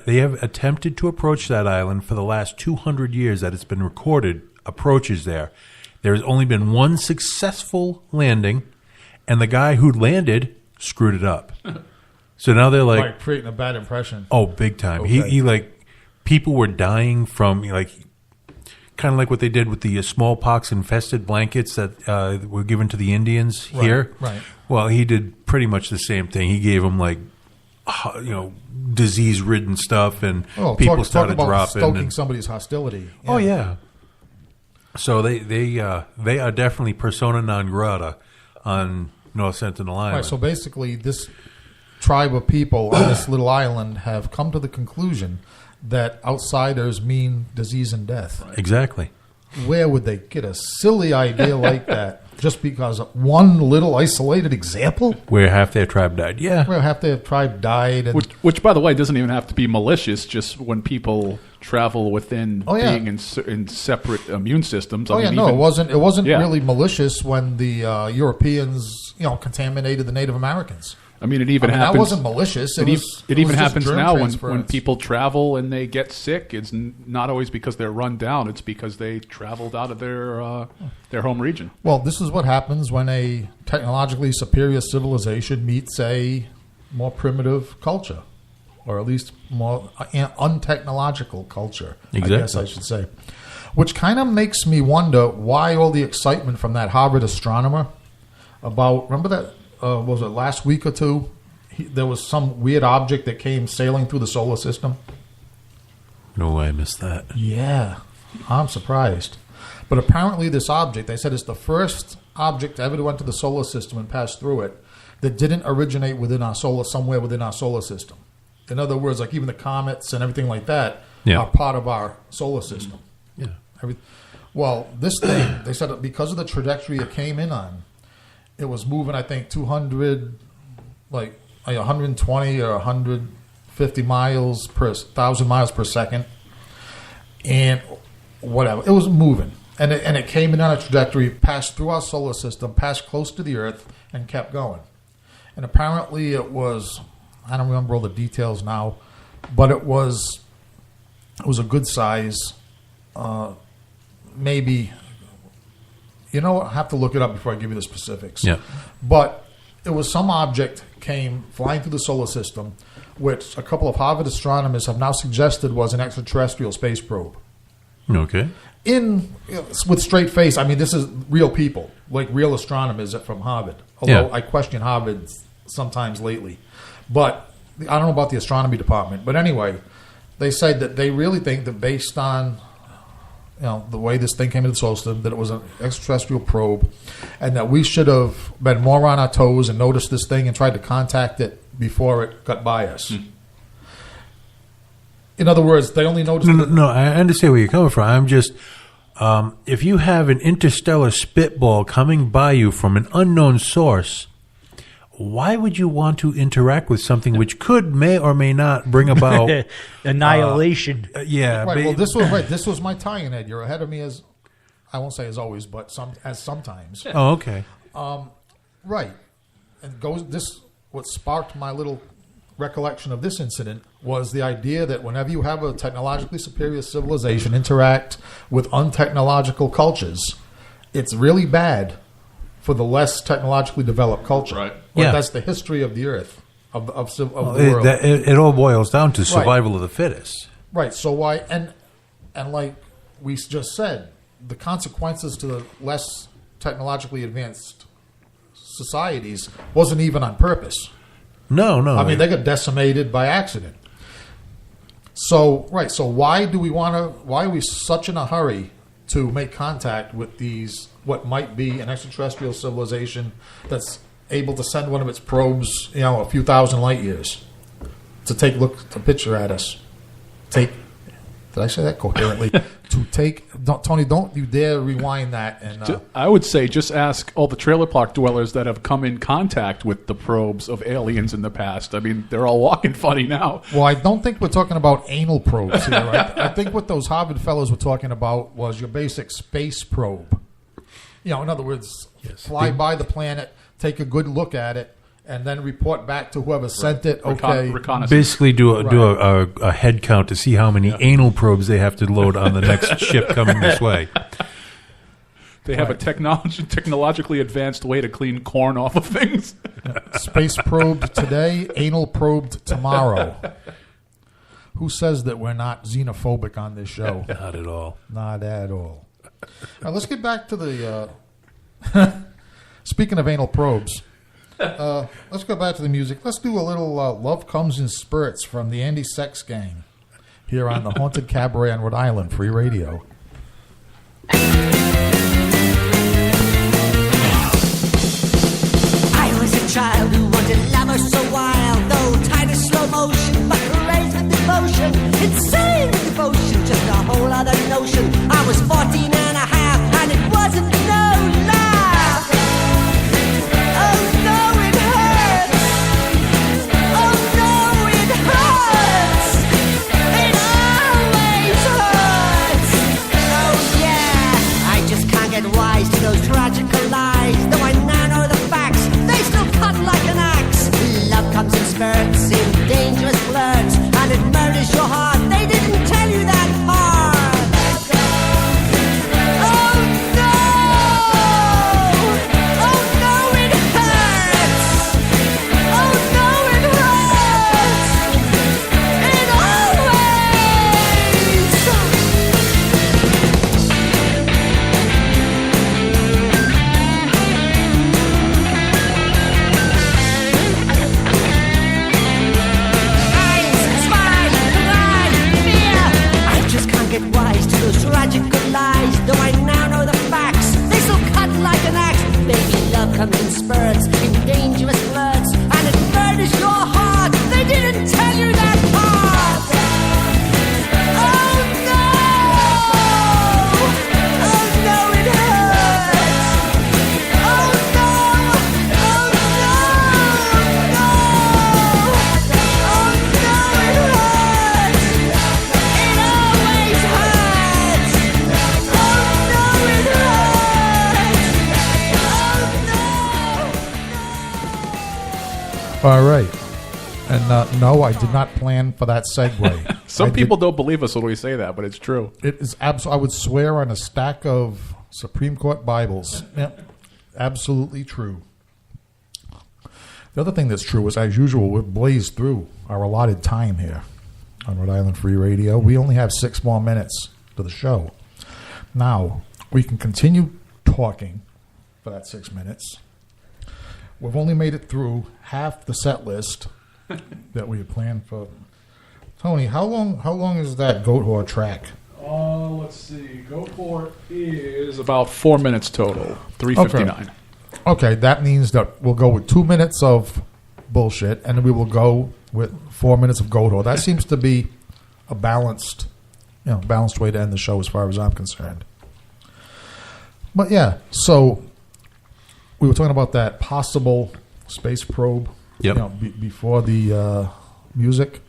they have attempted to approach that island for the last 200 years that it's been recorded approaches there. There has only been one successful landing, and the guy who landed screwed it up. So now they're like, Right, creating a bad impression. oh, big time. Okay. He people were dying from, kind of like what they did with the smallpox infested blankets that were given to the Indians here. right. Well, he did pretty much the same thing. He gave them disease ridden stuff, and Oh, people talk started about dropping. stoking and- somebody's hostility. Oh yeah. So they are definitely persona non grata on North Sentinel Island. Right, so basically, this tribe of people on this little island have come to the conclusion that outsiders mean disease and death. Exactly. Where would they get a silly idea like that just because of one little isolated example? Where half their tribe died. Yeah. Where half their tribe died. And, Which, by the way, doesn't even have to be malicious. Just when people travel within Oh, yeah. being in separate immune systems. oh yeah, no, it wasn't Yeah. really malicious when the Europeans, contaminated the Native Americans. I mean, it even That happens. wasn't malicious. It was even just happens germ now when transference. people travel and they get sick. It's not always because they're run down. It's because they traveled out of their home region. Well, this is what happens when a technologically superior civilization meets a more primitive culture, or at least more untechnological culture, I guess Exactly. I should say. Which kind of makes me wonder why all the excitement from that Harvard astronomer about, remember that, was it last week or two? There was some weird object that came sailing through the solar system. No way I missed that. Yeah, I'm surprised. But apparently, this object, they said, it's the first object ever to enter the solar system and pass through it that didn't originate somewhere within our solar system. In other words, like even the comets and everything like that Yeah. are part of our solar system. Yeah. Well, this thing, they said that because of the trajectory it came in on, it was moving, I think, 120 or 150 miles per 1,000 miles per second. And whatever. It was moving. And it came in on a trajectory, passed through our solar system, passed close to the Earth, and kept going. And apparently it was, I don't remember all the details now, but it was a good size, maybe, I have to look it up before I give you the specifics. Yeah. But it was some object came flying through the solar system, which a couple of Harvard astronomers have now suggested was an extraterrestrial space probe. Okay. With straight face, I mean, this is real people, like real astronomers from Harvard. Although Yeah. I question Harvard sometimes lately. But I don't know about the astronomy department. But anyway, they said that they really think that based on the way this thing came into the solar system, that it was an extraterrestrial probe, and that we should have been more on our toes and noticed this thing and tried to contact it before it got by us. In other words, they only noticed. No, I understand where you're coming from. I'm just, if you have an interstellar spitball coming by you from an unknown source, why would you want to interact with something which may or may not bring about Annihilation. yeah. Right. Well, this was right. This was my tie-in, Ed. You're ahead of me as I won't say as always, but sometimes. Oh, okay. Right. And what sparked my little recollection of this incident was the idea that whenever you have a technologically superior civilization interact with untechnological cultures, it's really bad for the less technologically developed culture. Right. But Yeah. that's the history of the earth, of the world. It all boils down to survival of the fittest. Right. So why and like we just said, the consequences to the less technologically advanced societies wasn't even on purpose. No. I mean, they got decimated by accident. So right. So why are we such in a hurry to make contact with these what might be an extraterrestrial civilization that's able to send one of its probes, a few thousand light years to take a picture at us? Did I say that coherently? Tony, don't you dare rewind that. And I would say just ask all the trailer park dwellers that have come in contact with the probes of aliens in the past. I mean, they're all walking funny now. well, I don't think we're talking about anal probes here. Right? I think what those Harvard fellows were talking about was your basic space probe. In other words, fly by the planet, take a good look at it, and then report back to whoever sent it. Okay, Reconnaissance. Basically, do a head count to see how many anal probes they have to load on the next ship coming this way. They have a technologically advanced way to clean corn off of things. space probed today, anal probed tomorrow. Who says that we're not xenophobic on this show? Not at all. Not at all. Now, let's get back to the. Speaking of anal probes, let's go back to the music. Let's do a little Love Comes in Spurts from the Andy Sex Gang here on the Haunted Cabaret on Rhode Island, Free Radio. I was a child who wanted love so wild, though tied to slow motion, but raised with devotion, insane with devotion, just a whole other notion. I was 14 and a half, and it wasn't no laugh. Oh no, it hurts. Oh no, it hurts. It always hurts. Oh yeah, I just can't get wise to those tragical lies, though I now know the facts. They still cut like an axe. Love comes in spurts, in dangerous flirts, and it murders your heart. They didn't tell you that part. Oh no! Oh no, it hurts! Oh no, it hurts! It I just can't get wise to those tragical lies, though I now know the facts. They still cut like an axe. Baby, love comes in spurts, in dangerous flirts, and it murders your heart. They didn't tell you that part. Oh no! Oh no, it hurts. Oh no! Oh no! No! Oh no, it hurts. It always hurts. Oh no, it hurts. Oh no. All right. And no, I did not plan for that segue. Some people don't believe us when we say that, but it's true. It is I would swear on a stack of Supreme Court Bibles. Yep, absolutely true. The other thing that's true is, as usual, we've blazed through our allotted time here on Rhode Island Free Radio. We only have 6 more minutes to the show. Now, we can continue talking for that 6 minutes. We've only made it through half the set list that we had planned for. Tony, how long is that goat whore track? Let's see. GoPort is about 4 minutes total. 3:59. Okay, that means that we'll go with 2 minutes of bullshit, and then we will go with 4 minutes of goat whore. That seems to be a balanced way to end the show as far as I'm concerned. But yeah, so we were talking about that possible space probe. Yep. Before the music.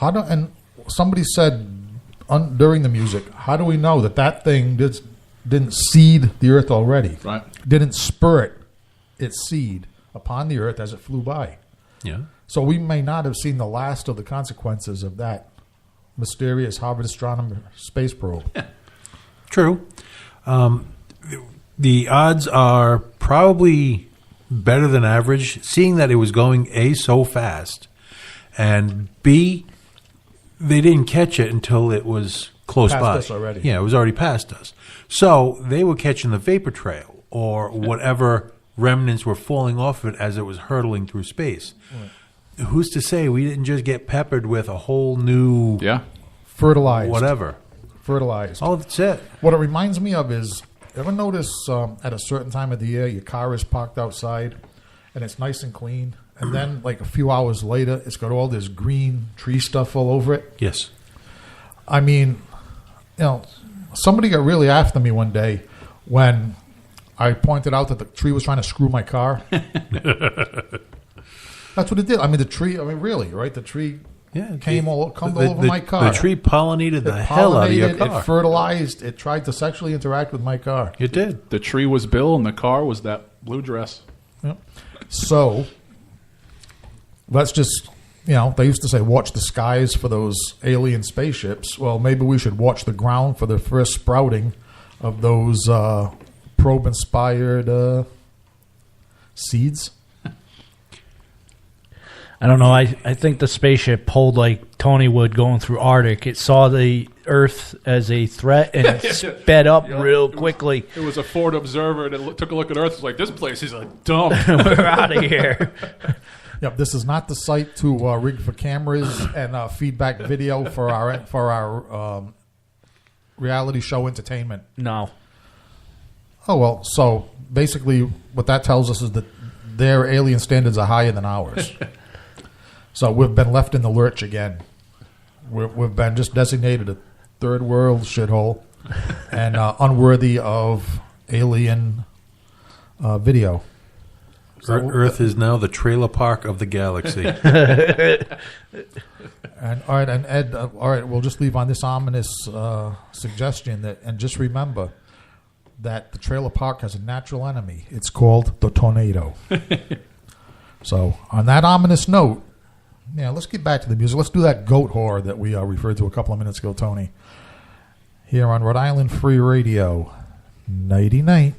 And somebody said during the music, how do we know that thing didn't seed the Earth already? Right. Didn't spurt its seed upon the Earth as it flew by. Yeah. So we may not have seen the last of the consequences of that mysterious Harvard astronomer space probe. True. The odds are probably better than average, seeing that it was going A, so fast, and B, they didn't catch it until it was close Past by. us already. Yeah, it was already past us. So they were catching the vapor trail or whatever remnants were falling off of it as it was hurtling through space. Right. Who's to say we didn't just get peppered with a whole new Fertilized. whatever? Fertilized. Oh, that's it. What it reminds me of is, ever notice at a certain time of the year your car is parked outside and it's nice and clean, and then like a few hours later it's got all this green tree stuff all over it? Yes. I mean, somebody got really after me one day when I pointed out that the tree was trying to screw my car. That's what it did. I mean, the tree, really, right? The tree came all over my car. The tree pollinated the hell out of your car. It fertilized. It tried to sexually interact with my car. It did. The tree was Bill, and the car was that blue dress. Yep. So let's just, they used to say, watch the skies for those alien spaceships. Well, maybe we should watch the ground for the first sprouting of those probe-inspired seeds. I don't know. I think the spaceship pulled like Tony would going through Arctic. It saw the Earth as a threat and sped up real quickly. It was a Ford Observer that took a look at Earth. It was like, this place is a dump. We're out of here. Yep, this is not the site to rig for cameras and feedback video for our reality show entertainment. No. Oh, well, so basically what that tells us is that their alien standards are higher than ours. So we've been left in the lurch again. We've been just designated a third world shithole and unworthy of alien video. So Earth is now the trailer park of the galaxy. And all right, and Ed, all right, we'll just leave on this ominous suggestion and just remember that the trailer park has a natural enemy. It's called the tornado. So on that ominous note, let's get back to the music. Let's do that goat whore that we referred to a couple of minutes ago, Tony. Here on Rhode Island Free Radio, nighty night.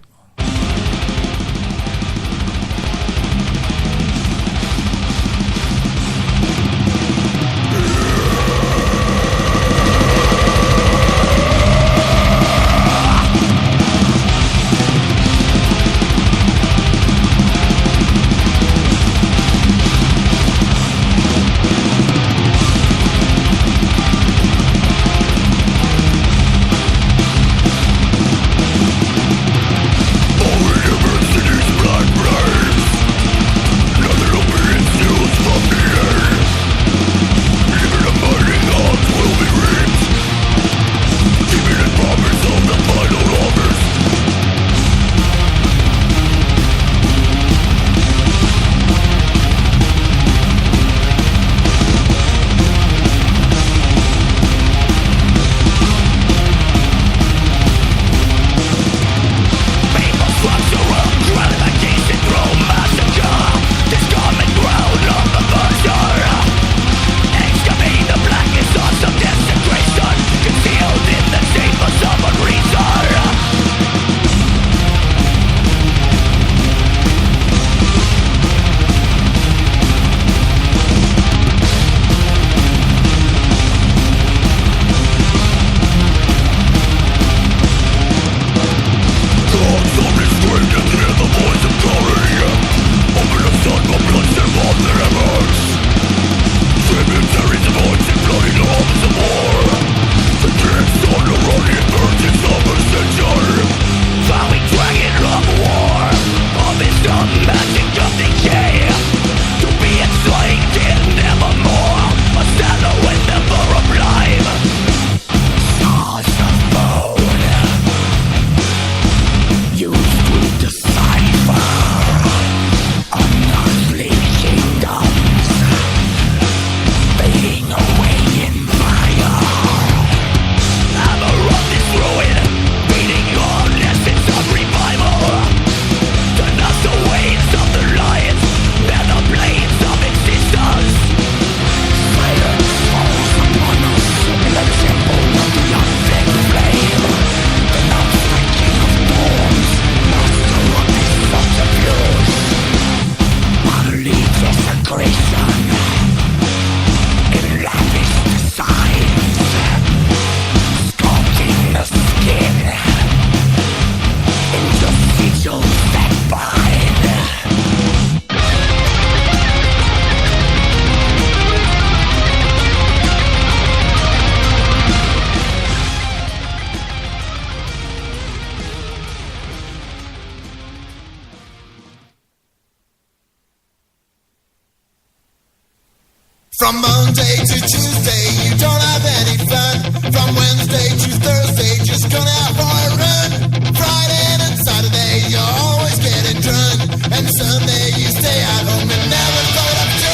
From Monday to Tuesday, you don't have any fun. From Wednesday to Thursday, just gonna out for a run. Friday and Saturday, you're always getting drunk. And Sunday, you stay at home and never go to church.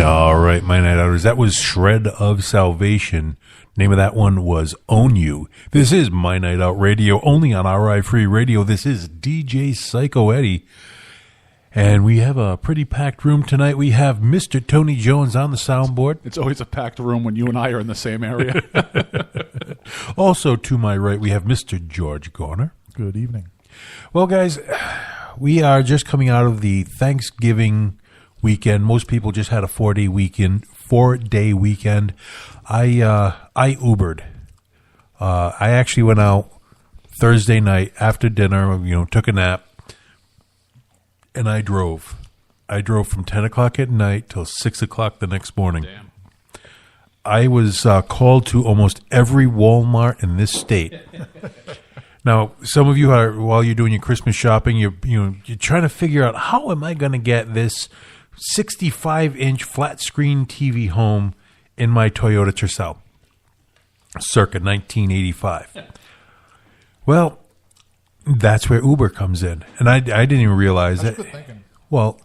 All right, my Night Outers. That was Shred of Salvation. Name of that one was Own You. This is My Night Out Radio, only on RI Free Radio. This is DJ Psycho Eddie. And we have a pretty packed room tonight. We have Mr. Tony Jones on the soundboard. It's always a packed room when you and I are in the same area. Also, to my right, we have Mr. George Garner. Good evening. Well, guys, we are just coming out of the Thanksgiving weekend. Most people just had a 4-day weekend. I Ubered. I actually went out Thursday night after dinner, took a nap, and I drove. I drove from 10 o'clock at night till 6 o'clock the next morning. Damn. I was called to almost every Walmart in this state. Now, some of you are, while you're doing your Christmas shopping, you're trying to figure out, how am I going to get this 65-inch flat screen TV home in my Toyota Tercel, circa 1985. Well, that's where Uber comes in, and I didn't even realize that. Well,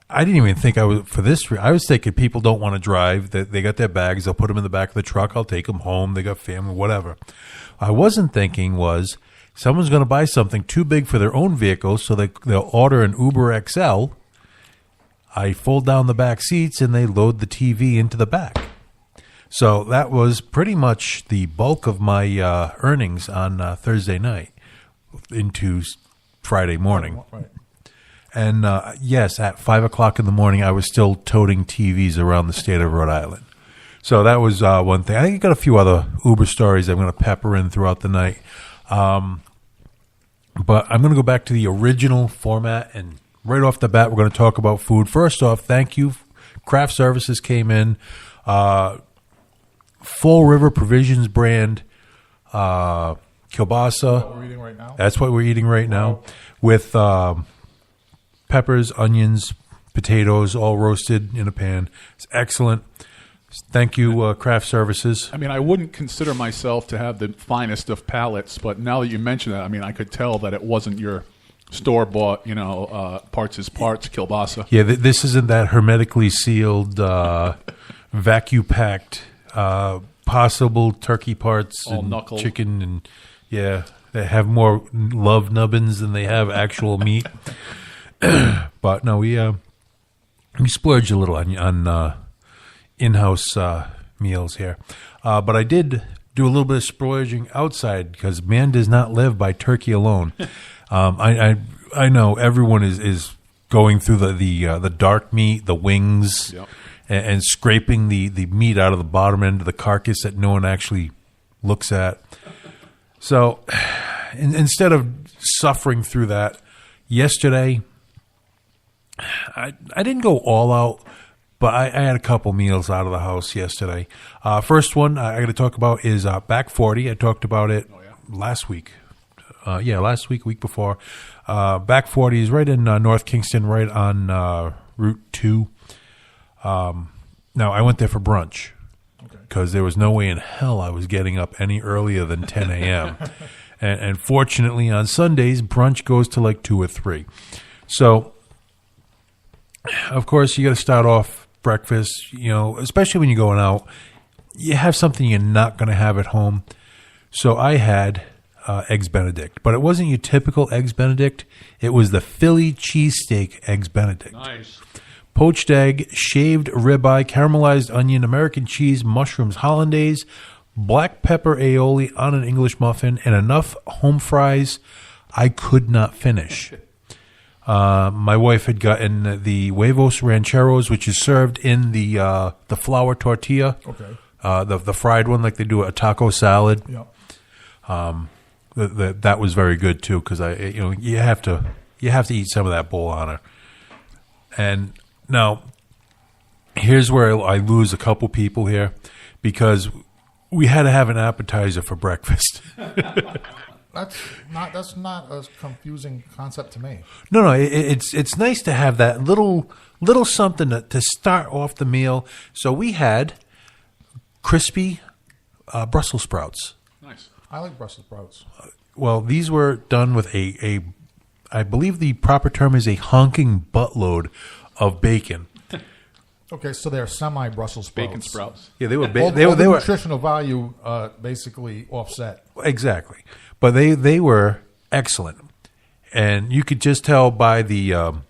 I didn't even think I was for this. I was thinking people don't want to drive. They got their bags. They'll put them in the back of the truck. I'll take them home. They got family, whatever. I wasn't thinking was someone's going to buy something too big for their own vehicle, so they'll order an Uber XL. I fold down the back seats, and they load the TV into the back. So that was pretty much the bulk of my earnings on Thursday night into Friday morning. Right. And yes, at 5 o'clock in the morning, I was still toting TVs around the state of Rhode Island. So that was one thing. I think I got a few other Uber stories I'm going to pepper in throughout the night. But I'm going to go back to the original format, and right off the bat, we're going to talk about food. First off, thank you. Craft Services came in. Fall River Provisions brand kielbasa. What we're eating right now? That's what we're eating right now, with peppers, onions, potatoes, all roasted in a pan. It's excellent. Thank you, Craft Services. I mean, I wouldn't consider myself to have the finest of palates, but now that you mention that, I mean, I could tell that it wasn't your store-bought, parts is parts kielbasa. Yeah, this isn't that hermetically sealed, vacuum-packed, possible turkey parts All and knuckle. chicken, and yeah, they have more love nubbins than they have actual meat. But no, we splurged a little on in-house meals here. But I did do a little bit of splurging outside, because man does not live by turkey alone. I know everyone is going through the dark meat, the wings, Yep. and scraping the meat out of the bottom end of the carcass that no one actually looks at. So instead of suffering through that, yesterday I didn't go all out, but I had a couple meals out of the house yesterday. First one I got to talk about is Back 40. I talked about it last week. Last week, week before. Back 40 is right in North Kingston, right on Route 2. Now, I went there for brunch because there was no way in hell I was getting up any earlier than 10 a.m. and fortunately, on Sundays, brunch goes to like 2 or 3. So, of course, you got to start off breakfast, especially when you're going out. You have something you're not going to have at home. So I had Eggs Benedict, but it wasn't your typical Eggs Benedict. It was the Philly cheesesteak Eggs Benedict. Nice. Poached egg, shaved ribeye, caramelized onion, American cheese, mushrooms hollandaise, black pepper aioli on an English muffin, and enough home fries I could not finish. My wife had gotten the huevos rancheros, which is served in the flour tortilla. Okay. The fried one, like they do a taco salad. Yep. That was very good too, because you have to eat some of that bowl on her. And now, here's where I lose a couple people here, because we had to have an appetizer for breakfast. That's not a confusing concept to me. No, it's nice to have that little something to start off the meal. So we had crispy Brussels sprouts. Nice. I like Brussels sprouts. Well, these were done with I believe the proper term is a honking buttload of bacon. Okay, so they're semi-Brussels sprouts. Bacon sprouts. Yeah, they were All they the were nutritional value basically offset. exactly, but they were excellent, and you could just tell by the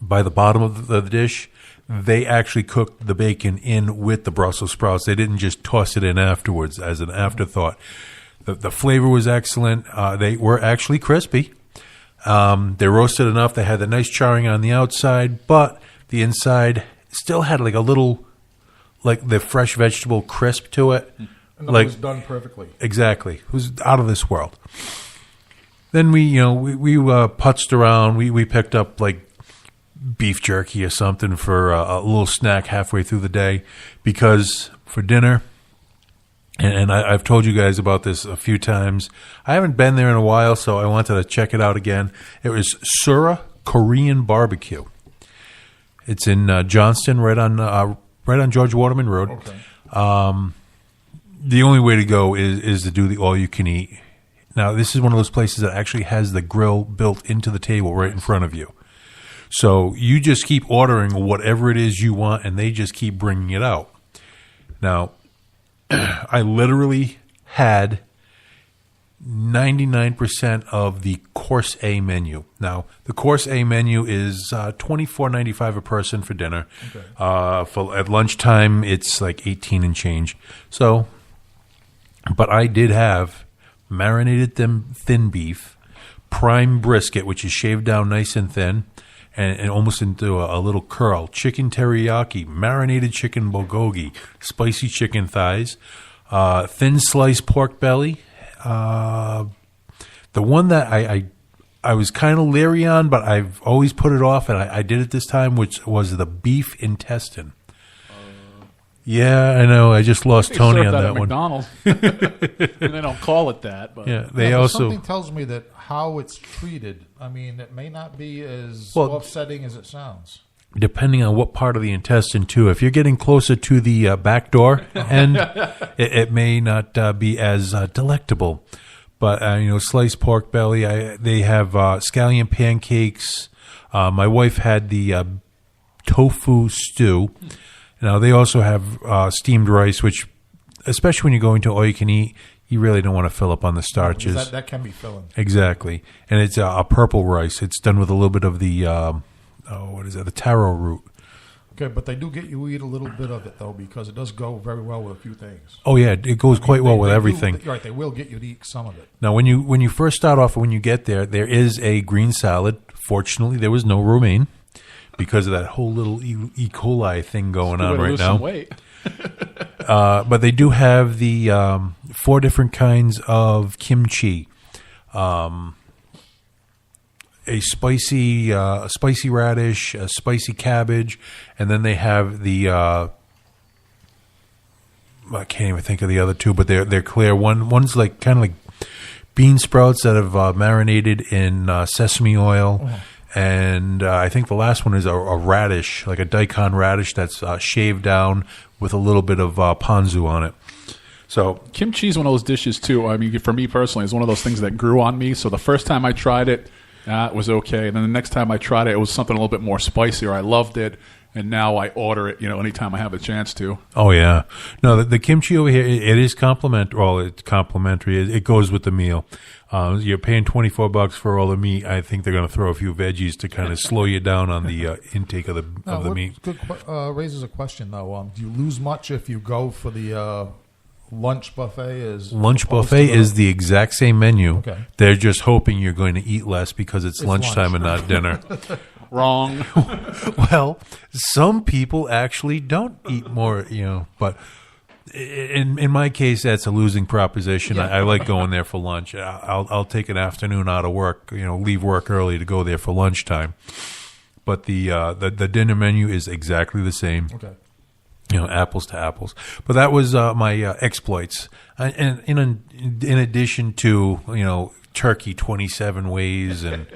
bottom of the dish. They actually cooked the bacon in with the Brussels sprouts. They didn't just toss it in afterwards as an afterthought. The flavor was excellent. They were actually crispy. They roasted enough. They had the nice charring on the outside, but the inside still had like a little, like the fresh vegetable crisp to it. And it Like was done perfectly. exactly, it was out of this world. Then we putzed around. We picked up like beef jerky or something for a little snack halfway through the day, because for dinner, and I've told you guys about this a few times. I haven't been there in a while, so I wanted to check it out again. It was Sura Korean Barbecue. It's in Johnston, right on George Waterman Road. Okay. The only way to go is to do the all-you-can-eat. Now, this is one of those places that actually has the grill built into the table right in front of you. So you just keep ordering whatever it is you want, and they just keep bringing it out. Now, I literally had 99% of the Course A menu. Now, the Course A menu is $24.95 a person for dinner. Okay. At lunchtime, it's like $18 and change. So, but I did have marinated thin beef, prime brisket, which is shaved down nice and thin, and almost into a little curl. Chicken teriyaki, marinated chicken bulgogi, spicy chicken thighs, thin sliced pork belly. The one that I was kind of leery on, but I've always put it off, and I did it this time, which was the beef intestine. Yeah, I know. I just lost They Tony serve on that at one. McDonald's. And they don't call it that. But Yeah, they Yeah, but also. something tells me that how it's treated, I mean, it may not be as Well- upsetting as it sounds. Depending on what part of the intestine, too. If you're getting closer to the back door end, it may not be as delectable. But, sliced pork belly, they have scallion pancakes. My wife had the tofu stew. Now, they also have steamed rice, which, especially when you're going to all you can eat, you really don't want to fill up on the starches. That can be filling. Exactly. And it's a purple rice. It's done with a little bit of the, the taro root. Okay, but they do get you eat a little bit of it, though, because it does go very well with a few things. Oh, yeah, it goes quite well with They do- everything. right, they will get you to eat some of it. Now, when you first start off, when you get there is a green salad. Fortunately, there was no romaine because of that whole little E. coli thing going Good way on to right lose now. some weight. But they do have the 4 different kinds of kimchi. A spicy radish, a spicy cabbage, and then they have the I can't even think of the other two, but they're clear. One's like kind of like bean sprouts that have marinated in sesame oil, and I think the last one is a radish, like a daikon radish that's shaved down with a little bit of ponzu on it. So Kimchi is one of those dishes, too. I mean, for me personally, it's one of those things that grew on me. So the first time I tried it, it was okay. And then the next time I tried it, it was something a little bit more spicier. I loved it. And now I order it, anytime I have a chance to. Oh yeah, no, the kimchi over here it is complimentary. Well, it's complimentary. It goes with the meal. You're paying $24 for all the meat. I think they're going to throw a few veggies to kind of slow you down on the intake of the meat. Raises a question, though. Do you lose much if you go for the lunch buffet? Lunch buffet is the exact same menu. Okay. They're just hoping you're going to eat less because it's lunchtime and not dinner. Wrong. Well, some people actually don't eat more, but in my case, that's a losing proposition. I like going there for lunch. I'll take an afternoon out of work, leave work early to go there for lunchtime. But the dinner menu is exactly the same. Okay. Apples to apples. But that was my exploits. And in addition to, turkey 27 ways, and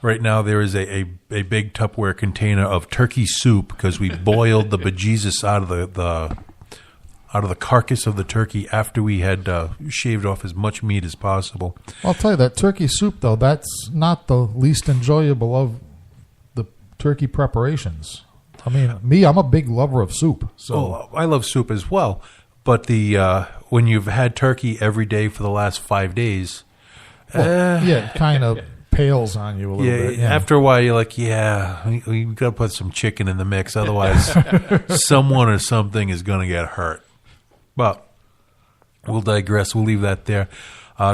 right now there is a big Tupperware container of turkey soup because we boiled the bejesus out of the carcass of the turkey after we had shaved off as much meat as possible. I'll tell you, that turkey soup, though, that's not the least enjoyable of the turkey preparations. I mean, I'm a big lover of soup. So I love soup as well. But when you've had turkey every day for the last 5 days, it kind of pales on you a little bit. Yeah. After a while, you're like, we got to put some chicken in the mix. Otherwise, someone or something is going to get hurt. But we'll digress. We'll leave that there.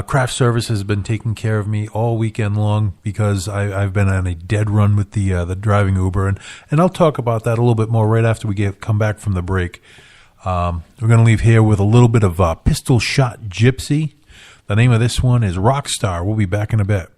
Craft service has been taking care of me all weekend long because I've been on a dead run with the driving Uber, and I'll talk about that a little bit more right after we come back from the break. We're going to leave here with a little bit of Pistol Shot Gypsy. The name of this one is Rockstar. We'll be back in a bit.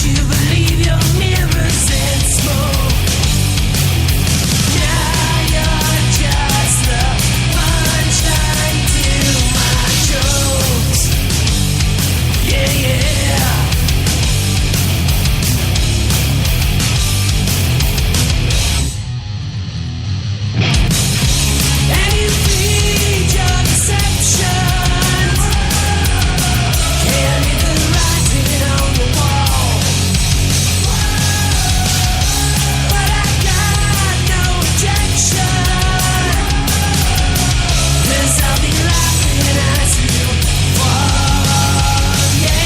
you believe your mirrors in smoke. Now you're just the punchline to my jokes. Yeah, yeah. And you feed your deceptions. Can't read the writing on the wall. But I got no objection, 'cause I'll be laughing as you fall, yeah.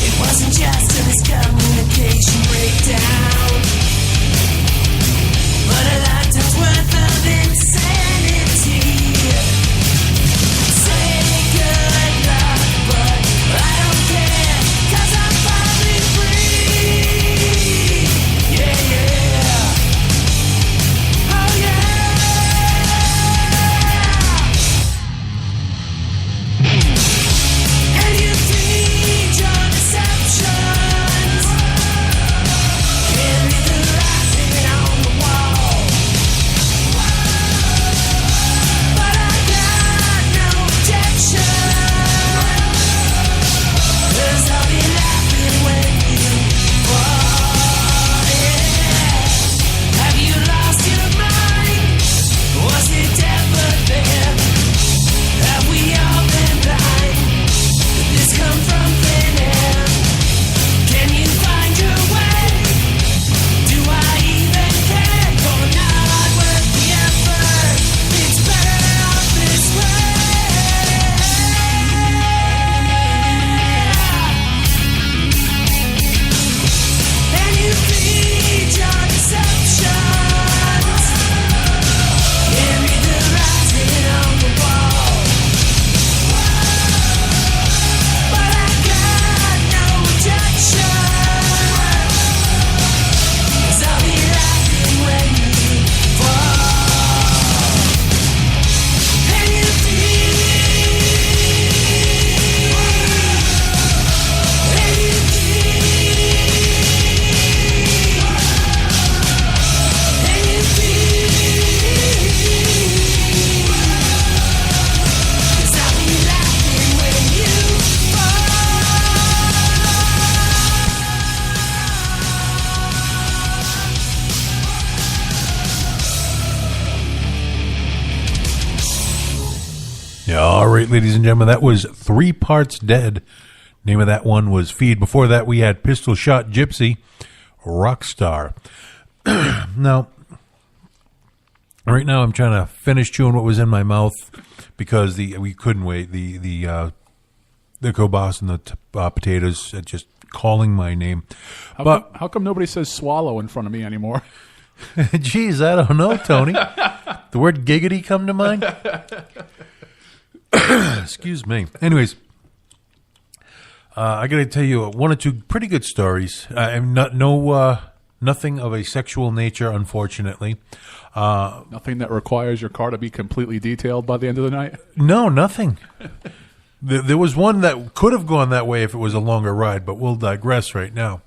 It wasn't just a miscommunication breakdown, but a lifetime's worth of insanity. Say good luck, but I don't care, 'cause I'm finally free. Yeah, yeah. Oh, yeah. And you feed your deceptions. Can't read the writing on the wall. But I got no objection, 'cause I'll be laughing when you fall, yeah. Have you lost your mind? Was it ever there? Have we all been blind? Did this come from thin air? Can you find your way? Do I even care? You're not worth the effort. It's better off this way. And you feed your deceptions. Can't read the writing on the wall. But I got no objection, 'cause I'll be laughing when you fall. And you feed, and you feed, 'cause I'll be laughing when you fall. Yeah, all right, ladies and gentlemen, that was 3 Parts Dead. Name of that one was Feed. Before that, we had Pistol Shot Gypsy, Rockstar. Now, right now, I'm trying to finish chewing what was in my mouth because we couldn't wait. The kielbasa and the potatoes are just calling my name. How come nobody says swallow in front of me anymore? Geez, I don't know, Tony. The word giggity come to mind? Excuse me. Anyways, I got to tell you 1 or 2 pretty good stories. I'm nothing of a sexual nature, unfortunately. Nothing that requires your car to be completely detailed by the end of the night? No, nothing. There was one that could have gone that way if it was a longer ride, but we'll digress right now.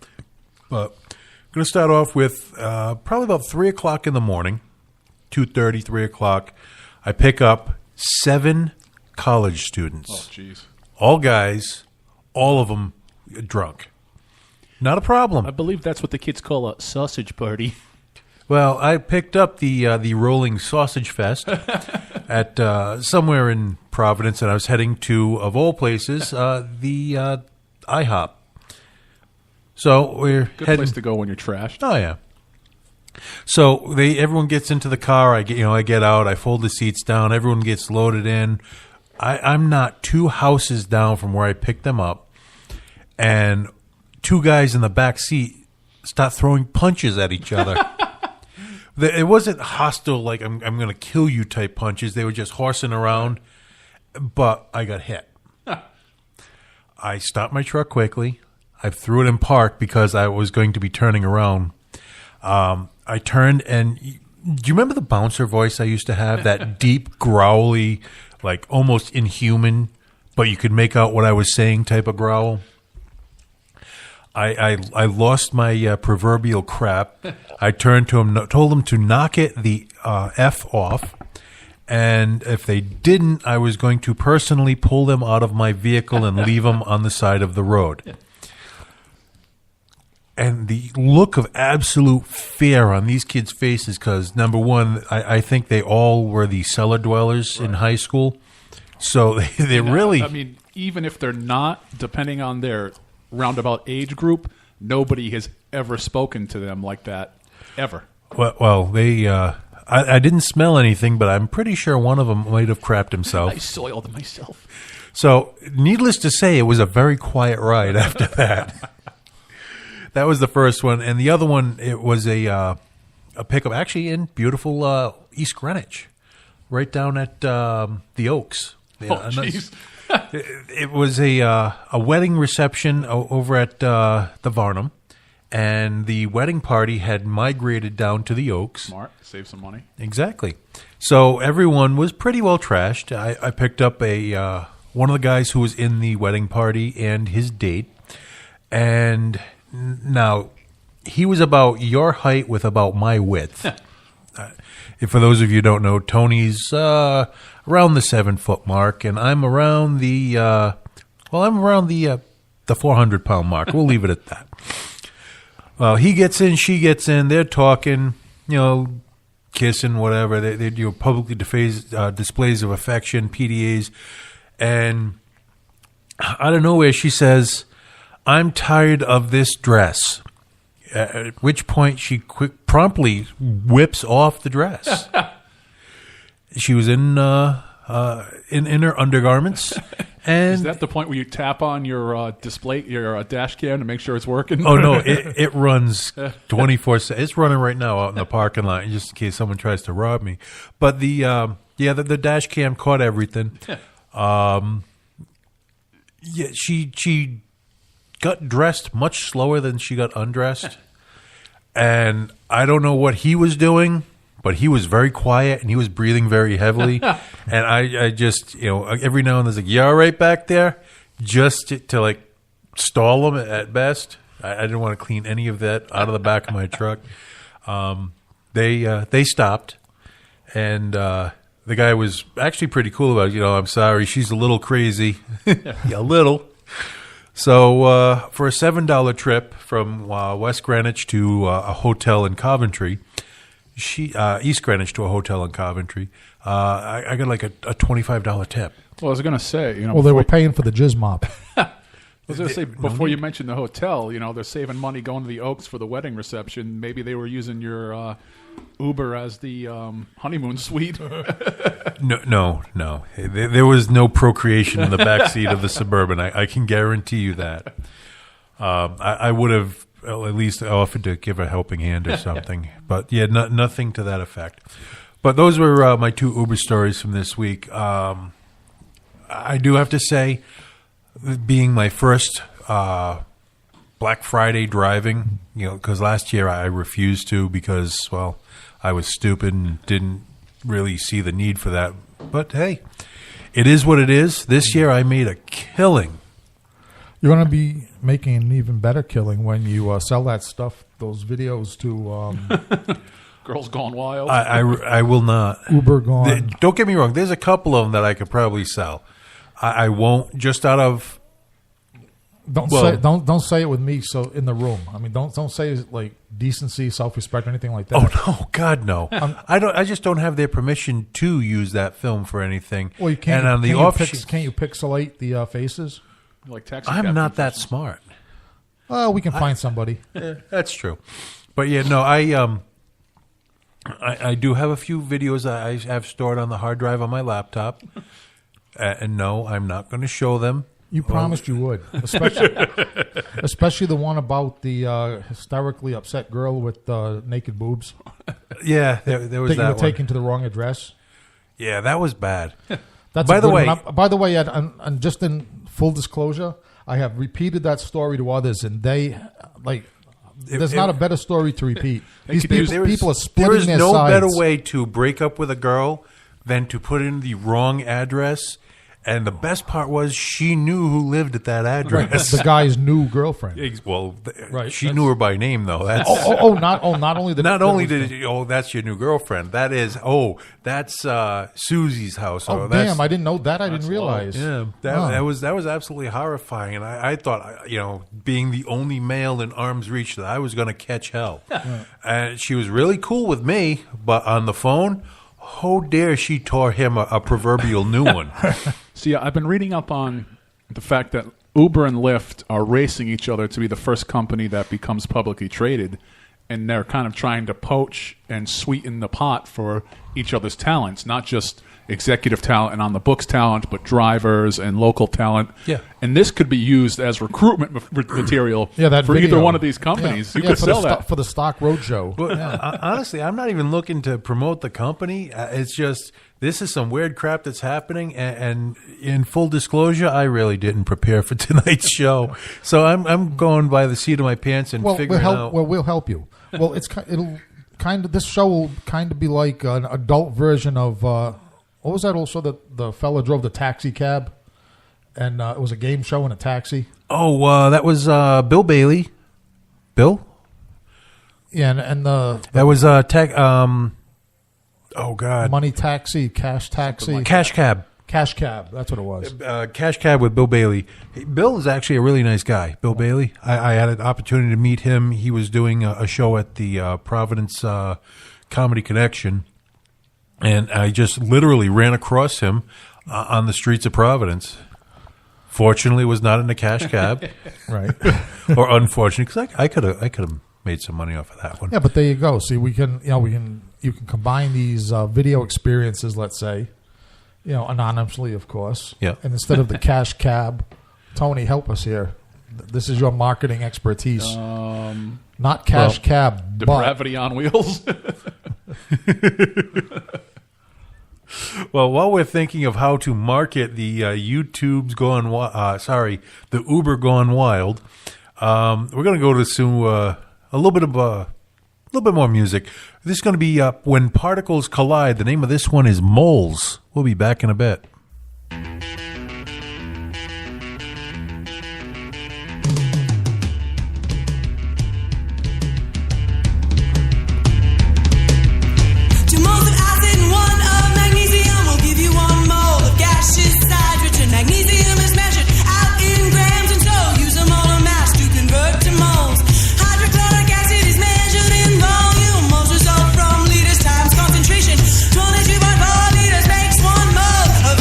But I'm going to start off with probably about 3 o'clock in the morning, 2:30, 3 o'clock. I pick up 7 college students. Oh, jeez. All guys, all of them drunk. Not a problem. I believe that's what the kids call a sausage party. Well, I picked up the Rolling Sausage Fest at somewhere in Providence, and I was heading to, of all places, the IHOP. So we're Good heading. place to go when you're trashed. Oh yeah. So everyone gets into the car. I get out. I fold the seats down. Everyone gets loaded in. I'm not 2 houses down from where I picked them up, and 2 guys in the back seat start throwing punches at each other. It wasn't hostile, like I'm going to kill you type punches. They were just horsing around, but I got hit. I stopped my truck quickly. I threw it in park because I was going to be turning around. I turned, and Do you remember the bouncer voice I used to have? That deep, growly, like almost inhuman, but you could make out what I was saying type of growl? I lost my proverbial crap. I turned to him, told him to knock it the F off. And if they didn't, I was going to personally pull them out of my vehicle and leave them on the side of the road. And the look of absolute fear on these kids' faces, because number one, I think they all were the cellar dwellers in high school. So they really... I mean, even if they're not, depending on their roundabout age group, nobody has ever spoken to them like that, ever. Well, they... I didn't smell anything, but I'm pretty sure one of them might have crapped himself. I soiled myself. So, needless to say, it was a very quiet ride after that. That was the first one. And the other one, it was a pickup, actually in beautiful East Greenwich, right down at the Oaks. Jeez. It was a wedding reception over at the Varnum. And the wedding party had migrated down to the Oaks. Smart. Save some money. Exactly. So everyone was pretty well trashed. I picked up one of the guys who was in the wedding party and his date. And now, he was about your height with about my width. For those of you who don't know, Tony's around the 7-foot mark, and I'm around the 400-pound mark. We'll leave it at that. Well, he gets in, she gets in, they're talking, kissing, whatever. They do publicly displays of affection, PDAs. And out of nowhere, she says, "I'm tired of this dress." At which point, she promptly whips off the dress. She was in her undergarments. And is that the point where you tap on your display, your dash cam to make sure it's working? Oh no, it runs 24/7. It's running right now out in the parking lot, just in case someone tries to rob me. But the dash cam caught everything. She got dressed much slower than she got undressed, and I don't know what he was doing. But he was very quiet and he was breathing very heavily. And I just, every now and then, like, "You all right back there?" Just to like stall him at best. I didn't want to clean any of that out of the back of my truck. They stopped, and the guy was actually pretty cool about it. "I'm sorry, she's a little crazy." A little. So for a $7 trip from West Greenwich to a hotel in Coventry, East Greenwich to a hotel in Coventry, I got like a $25 tip. Well, I was going to say, Well, they were paying for the jizz mop. I was going to say, before you mentioned the hotel, they're saving money going to the Oaks for the wedding reception. Maybe they were using your Uber as the honeymoon suite. No. There was no procreation in the backseat of the Suburban. I can guarantee you that. I would have at least offered to give a helping hand or something. But yeah, nothing to that effect. But those were my two Uber stories from this week. I do have to say, being my first Black Friday driving, because last year I refused to because, well, I was stupid and didn't really see the need for that. But hey, it is what it is. This year I made a killing. You're going to be making an even better killing when you sell that stuff, those videos to Girls Gone Wild. I will not. Uber Gone. Don't get me wrong. There's a couple of them that I could probably sell. I won't, just out of. Don't say it with me. So in the room, I mean, don't say it like decency, self-respect, or anything like that. Oh no, God no! I just don't have their permission to use that film for anything. Well, you can't. And on the can't you pixelate the faces? Like taxi I'm not that smart. Oh, we can find somebody. That's true. But yeah, no, I do have a few videos that I have stored on the hard drive on my laptop. And no, I'm not going to show them. You promised you would, especially the one about the hysterically upset girl with naked boobs. Yeah, there was that you were one. taken to the wrong address. Yeah, that was bad. That's by the way, Ed, and just in full disclosure, I have repeated that story to others, and they There's not a better story to repeat. These could use- people are There splitting is their no sides. better way to break up with a girl than to put in the wrong address. And the best part was she knew who lived at that address. The guy's new girlfriend. Well, Right, she knew her by name though. That's Not only the not only did that's your new girlfriend. That is that's Susie's house. Oh that's, damn! I didn't know that. I didn't realize. Yeah, that was absolutely horrifying, and I thought, being the only male in arm's reach, that I was going to catch hell. And she was really cool with me, but on the phone, how dare she tore him a proverbial new one? See, I've been reading up on the fact that Uber and Lyft are racing each other to be the first company that becomes publicly traded, and they're kind of trying to poach and sweeten the pot for each other's talents, not just executive talent and on the books talent, but drivers and local talent. Yeah. And this could be used as recruitment material that for video. either one of these companies. Yeah. You could for sell the that. for the Stock Roadshow. But honestly, I'm not even looking to promote the company. It's just this is some weird crap that's happening, and in full disclosure, I really didn't prepare for tonight's show, so I'm going by the seat of my pants and figuring out. We'll help you. Well, it'll kind of this show will kind of be like an adult version of what was that old show that the fella drove the taxi cab, and it was a game show in a taxi. Oh, that was Bill Bailey. Bill? Yeah, and That was tech. Oh God, Money Taxi, Cash Taxi, Cash Cab. Cash Cab. That's what it was. Cash Cab with Bill Bailey. Bill is actually a really nice guy. Bill Bailey. I had an opportunity to meet him. He was doing a show at the Providence Comedy Connection, and I just literally ran across him on the streets of Providence. Fortunately, it was not in a cash cab, Right. or unfortunately, because I could have made some money off of that one. Yeah, but there you go. See, you can combine these video experiences, let's say, anonymously, of course. Yeah. And instead of the cash cab, Tony, help us here. This is your marketing expertise. Not cash cab, but Depravity on wheels. Well, while we're thinking of how to market the the Uber Gone Wild, we're going to go to a little bit more music. This is going to be When Particles Collide. The name of this one is Moles. We'll be back in a bit. Two moles of acid and one of magnesium will give you 1 mole of gaseous hydrogen. Magnesium is measured out in grams, and so use a molar mass to convert to moles. Hydrochloric acid is measured in volume. Moles result from liters times concentration. 22.4 liters makes 1 mole of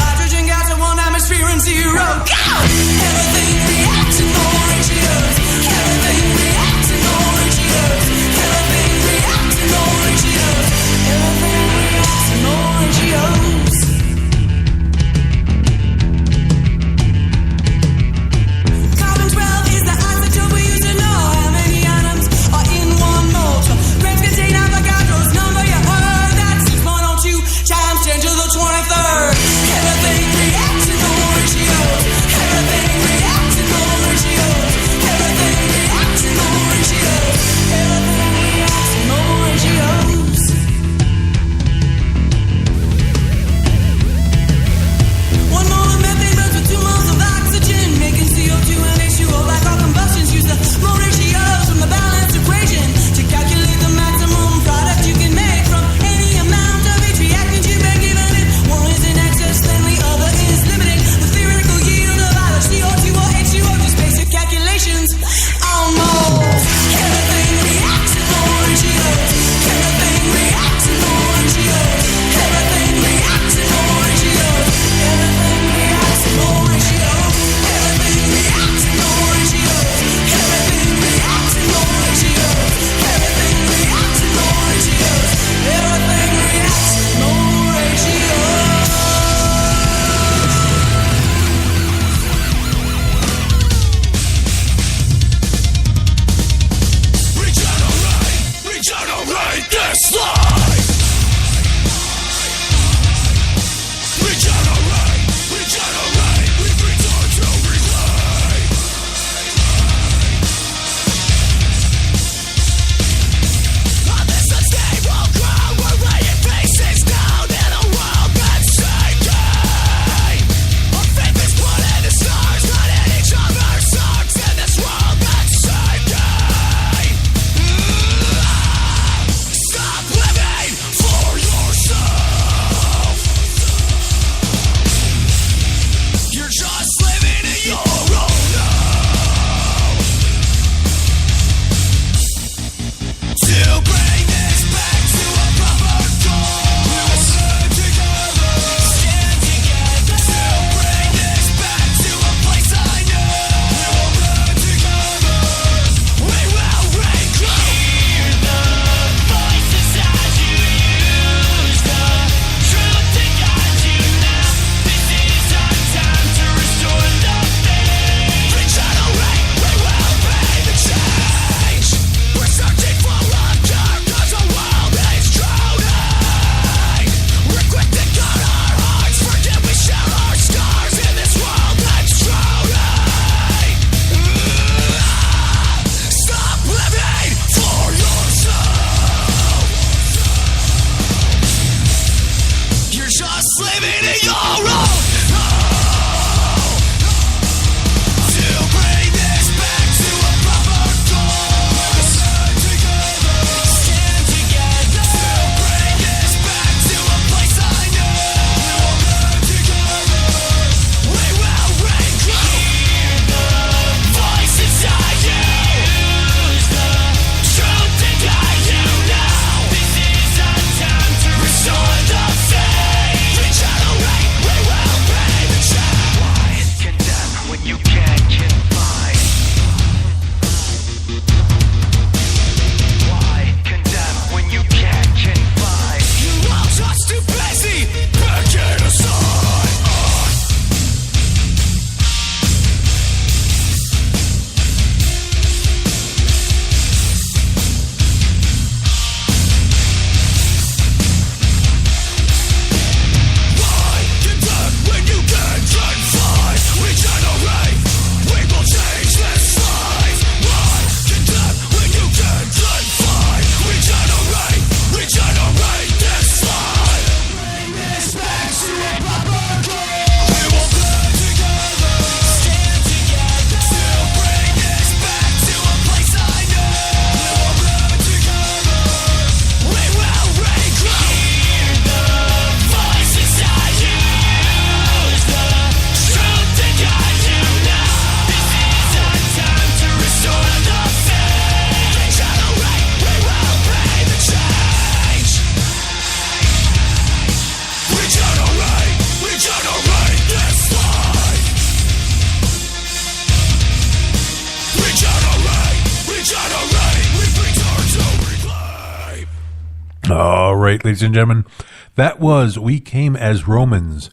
All right, ladies and gentlemen, that was We Came as Romans.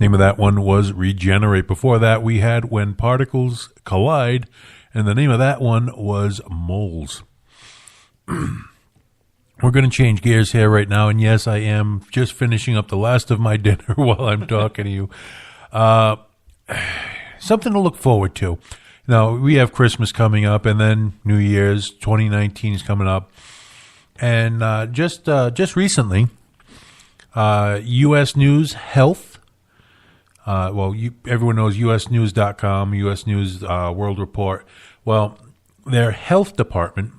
Name of that one was Regenerate. Before that, we had When Particles Collide, and the name of that one was Moles. We're going to change gears here right now, and yes, I am just finishing up the last of my dinner while I'm talking to you. Something to look forward to. Now, we have Christmas coming up, and then New Year's 2019 is coming up. And just recently, U.S. News Health, everyone knows usnews.com, U.S. News World Report. Well, their health department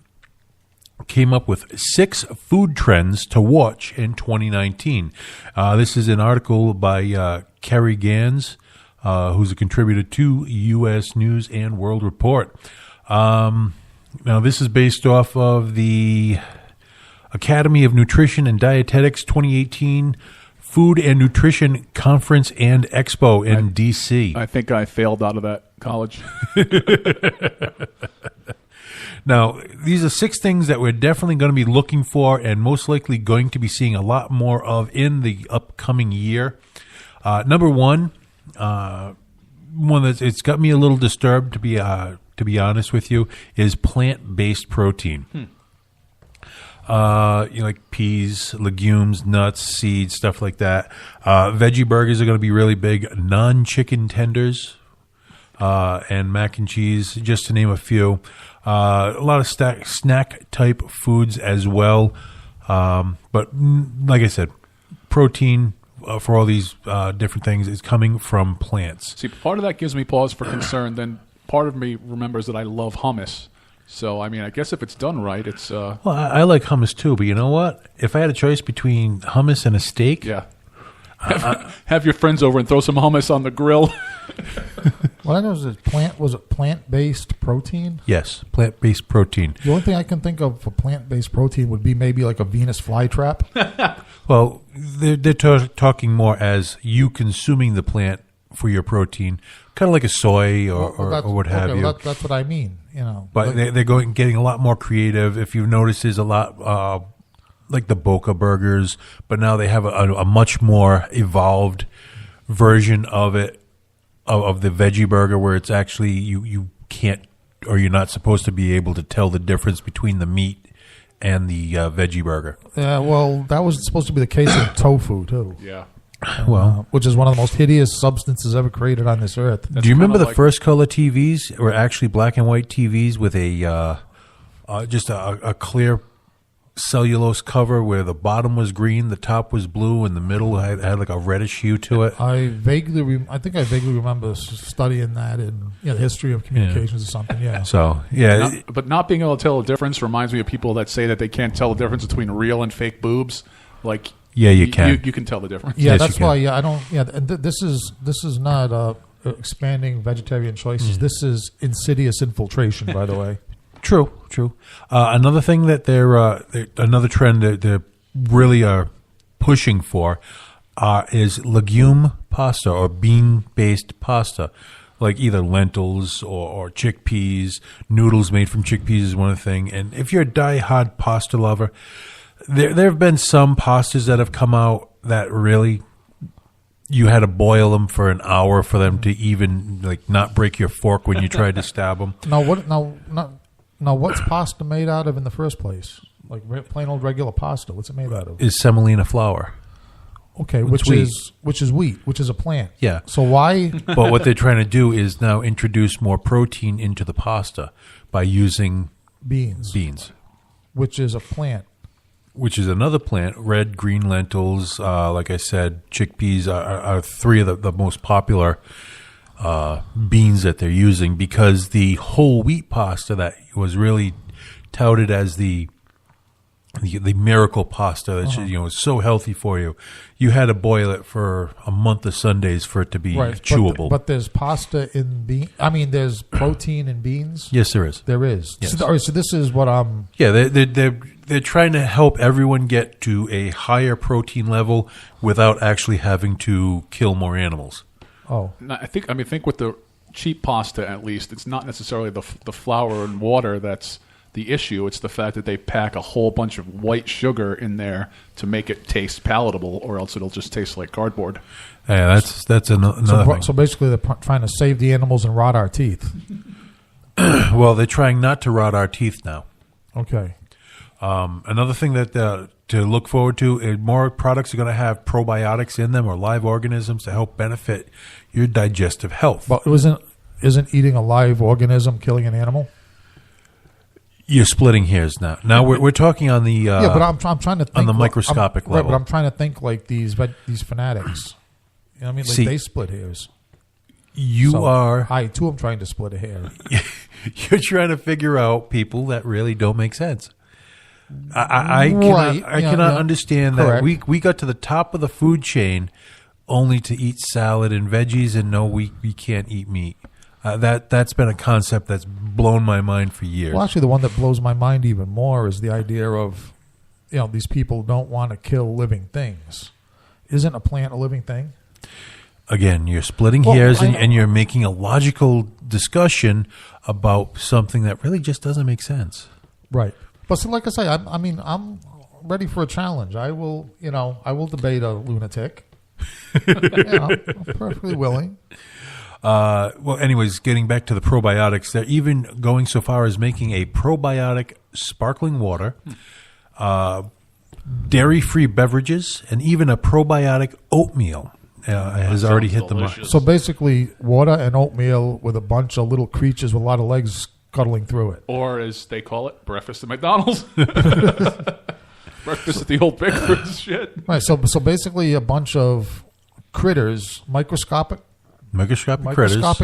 came up with 6 food trends to watch in 2019. This is an article by Kerry Gans, who's a contributor to U.S. News and World Report. Now, this is based off of the Academy of Nutrition and Dietetics 2018 Food and Nutrition Conference and Expo in D.C. I think I failed out of that college. Now, these are 6 things that we're definitely going to be looking for and most likely going to be seeing a lot more of in the upcoming year. Number one that's it's got me a little disturbed to be honest with you, is plant-based protein. Like peas, legumes, nuts, seeds, stuff like that. Veggie burgers are going to be really big. Non-chicken tenders, and mac and cheese, just to name a few. A lot of snack type foods as well. But like I said, protein for all these different things is coming from plants. See, part of that gives me pause for concern. Then part of me remembers that I love hummus. So, I mean, I guess if it's done right, it's... Well, I like hummus too, but you know what? If I had a choice between hummus and a steak... Yeah. Have your friends over and throw some hummus on the grill. What I know is was it plant-based protein? Yes, plant-based protein. The only thing I can think of for plant-based protein would be maybe like a Venus flytrap. Well, they're talking more as you consuming the plant for your protein, kind of like a soy or what have you. Well, that's what I mean, you know. But they're getting a lot more creative. If you've noticed, there's a lot like the Boca burgers, but now they have a much more evolved version of it, of the veggie burger, where it's actually you can't, or you're not supposed to be able to tell the difference between the meat and the veggie burger. Yeah, well, that was supposed to be the case with tofu too. Yeah. Well, which is one of the most hideous substances ever created on this earth. Do you remember the first color TVs were actually black and white TVs with just a clear cellulose cover where the bottom was green, the top was blue, and the middle had like a reddish hue to it? I think I vaguely remember studying that in the history of communications or something. Yeah. So yeah, but not being able to tell the difference reminds me of people that say that they can't tell the difference between real and fake boobs. Like, yeah, you can. You can tell the difference. Yeah, Yes, that's you why. can. Yeah, I don't. Yeah, and this is not expanding vegetarian choices. This is insidious infiltration. By the way. True. Another thing that another trend that they really are pushing for is legume pasta or bean-based pasta, like either lentils or chickpeas. Noodles made from chickpeas is one thing. And if you're a die-hard pasta lover, there have been some pastas that have come out that really you had to boil them for an hour for them to even not break your fork when you tried to stab them. Now, what's pasta made out of in the first place? Like plain old regular pasta. What's it made out of? Is semolina flour. Okay, which is wheat, which is a plant. Yeah. So why? But what they're trying to do is now introduce more protein into the pasta by using beans, which is a plant. Which is another plant. Red, green lentils, like I said, chickpeas are 3 of the most popular beans that they're using, because the whole wheat pasta that was really touted as the miracle pasta that is so healthy for you, you had to boil it for a month of Sundays for it to be chewable. But there's pasta in beans. I mean, there's protein in beans. Yes, there is. There is. Yes. So this is what I'm. Yeah, they're trying to help everyone get to a higher protein level without actually having to kill more animals. Oh, I think with the cheap pasta, at least, it's not necessarily the flour and water that's the issue. It's the fact that they pack a whole bunch of white sugar in there to make it taste palatable, or else it'll just taste like cardboard. Yeah, that's another thing. So basically, they're trying to save the animals and rot our teeth. Well, they're trying not to rot our teeth now. Okay. Another thing that to look forward to is more products are going to have probiotics in them or live organisms to help benefit your digestive health. But isn't eating a live organism killing an animal? You're splitting hairs now. Now we're talking on the Yeah, but I'm trying to think on the microscopic Right, level. but I'm trying to think like these fanatics. You know what I mean? Like See, they split hairs. you So are I too am trying to split a hair. you're trying to figure out people that really don't make sense. I Right. cannot Yeah. understand that Correct. we got to the top of the food chain only to eat salad and veggies, and no, we can't eat meat. That's been a concept that's blown my mind for years. Well, actually, the one that blows my mind even more is the idea of, these people don't want to kill living things. Isn't a plant a living thing? Again, you're splitting Well, hairs I and, know. and you're making a logical discussion about something that really just doesn't make sense. Right. But so, like I say, I'm ready for a challenge. I will debate a lunatic. I'm perfectly willing. Well, anyways, getting back to the probiotics, they're even going so far as making a probiotic sparkling water, dairy-free beverages, and even a probiotic oatmeal has already hit the market. delicious. So basically, water and oatmeal with a bunch of little creatures with a lot of legs scuttling through it. Or as they call it, breakfast at McDonald's. Breakfast at the old baker's shit. Right. So basically, a bunch of critters, microscopic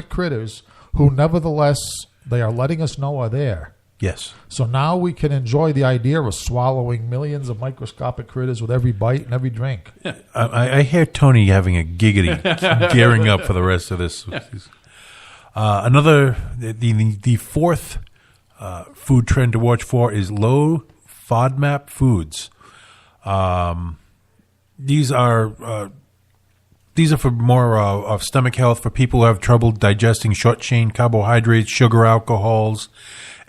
critters, who nevertheless they are letting us know are there. Yes. So now we can enjoy the idea of swallowing millions of microscopic critters with every bite and every drink. I hear Tony having a giggity, gearing up for the rest of this. The fourth food trend to watch for is low FODMAP foods. These are for more of stomach health for people who have trouble digesting short chain carbohydrates, sugar, alcohols,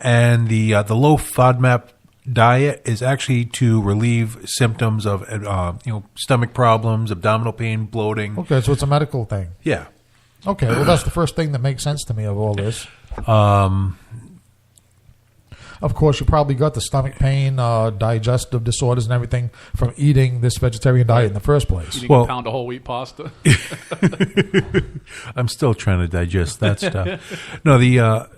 and the low FODMAP diet is actually to relieve symptoms of stomach problems, abdominal pain, bloating. Okay, so it's a medical thing. Yeah. Okay, well, that's the first thing that makes sense to me of all this. Of course, you probably got the stomach pain, digestive disorders, and everything from eating this vegetarian diet in the first place. Eating Well- a pound of whole wheat pasta. I'm still trying to digest that stuff. No, that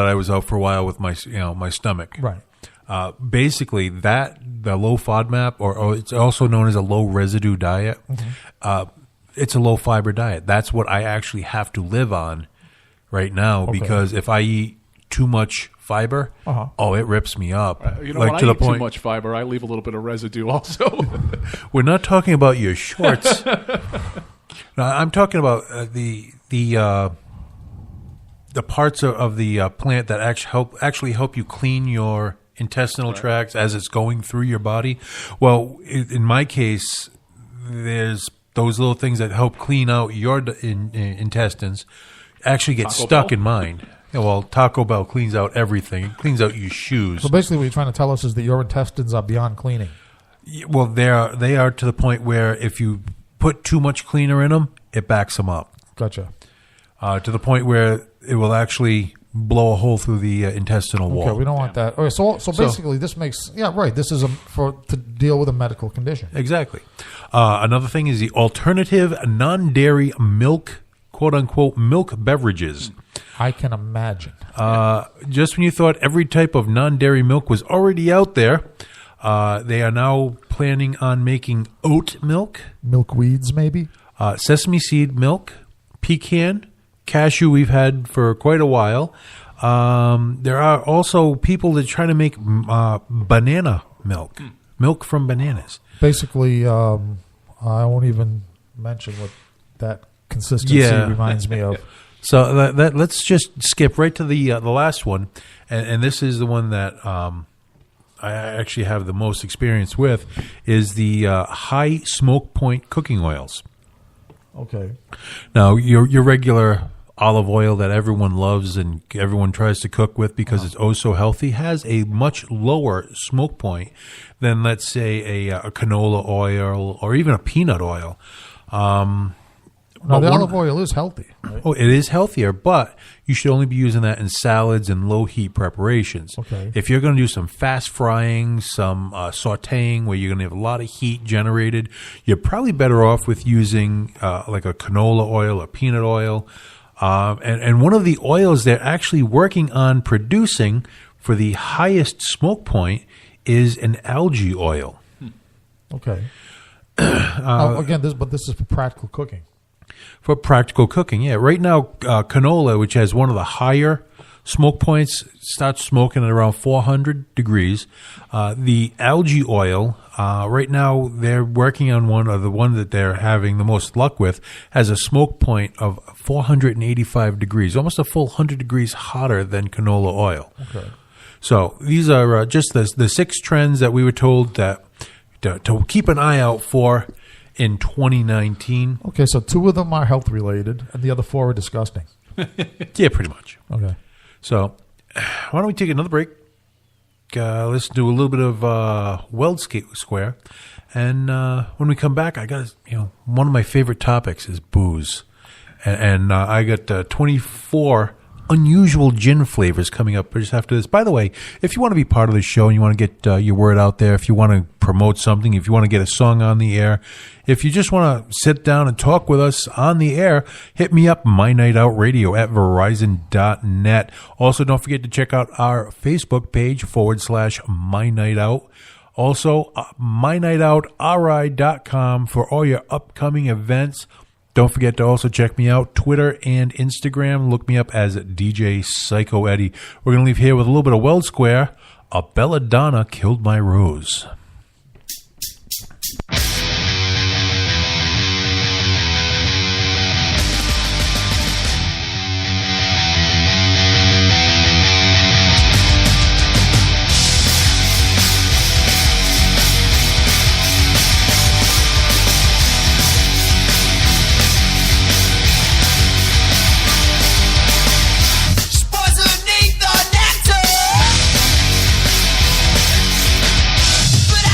I was out for a while with my stomach. Right. Basically, the low FODMAP, or it's also known as a low residue diet. It's a low fiber diet. That's what I actually have to live on right now, because if I eat too much fiber, it rips me up. When like I to the eat too point. much fiber, I leave a little bit of residue also. We're not talking about your shorts. No, I'm talking about the parts of the plant that actually help you clean your intestinal tracts as it's going through your body. Well, in my case, there's those little things that help clean out your intestines actually get Taco stuck Bell? in mine. Yeah, well, Taco Bell cleans out everything. It cleans out your shoes. So basically, what you're trying to tell us is that your intestines are beyond cleaning. Well, they are to the point where if you put too much cleaner in them, it backs them up. Gotcha. To the point where it will actually blow a hole through the intestinal wall. Okay, we don't want that. Okay, so basically, this makes This is to deal with a medical condition. Exactly. Another thing is the alternative non-dairy milk, quote-unquote, milk beverages. I can imagine. Just when you thought every type of non-dairy milk was already out there, they are now planning on making oat milk, Milkweeds, maybe. sesame seed milk, pecan, cashew we've had for quite a while. There are also people that try to make banana milk, milk from bananas. Basically, I won't even mention what that consistency reminds me of. So that let's just skip right to the last one, and this is the one that I actually have the most experience with, is the high smoke point cooking oils. Okay. Now, your regular olive oil that everyone loves and everyone tries to cook with because it's oh so healthy, has a much lower smoke point than, let's say, a canola oil or even a peanut oil. No, the olive oil is healthy. Right? Oh, it is healthier, but you should only be using that in salads and low heat preparations. Okay. If you're going to do some fast frying, some sauteing where you're going to have a lot of heat generated, you're probably better off with using like a canola oil or peanut oil. And one of the oils they're actually working on producing for the highest smoke point is an algae oil. Okay. Again, this is for practical cooking. For practical cooking, yeah. Right now, canola, which has one of the higher smoke points, starts smoking at around 400 degrees. The algae oil, right now, they're working on one, or the one that they're having the most luck with, has a smoke point of 485 degrees, almost a full 100 degrees hotter than canola oil. Okay. So these are just the 6 trends that we were told that to keep an eye out for in 2019. Okay, so 2 of them are health related, and the other 4 are disgusting. Yeah, pretty much. Okay. So why don't we take another break? Let's do a little bit of Weld Square, and when we come back, I got one of my favorite topics is booze, and I got 24 unusual gin flavors coming up just after this. By the way, if you want to be part of the show and you want to get your word out there, if you want to promote something, if you want to get a song on the air, if you just want to sit down and talk with us on the air, hit me up, mynightoutradio@verizon.net. Also, don't forget to check out our Facebook page /mynightout. Also, mynightoutri.com for all your upcoming events. Don't forget to also check me out, Twitter and Instagram. Look me up as DJ Psycho Eddie. We're going to leave here with a little bit of Weld Square. A Belladonna Killed My Rose. Spoils beneath the nectar, but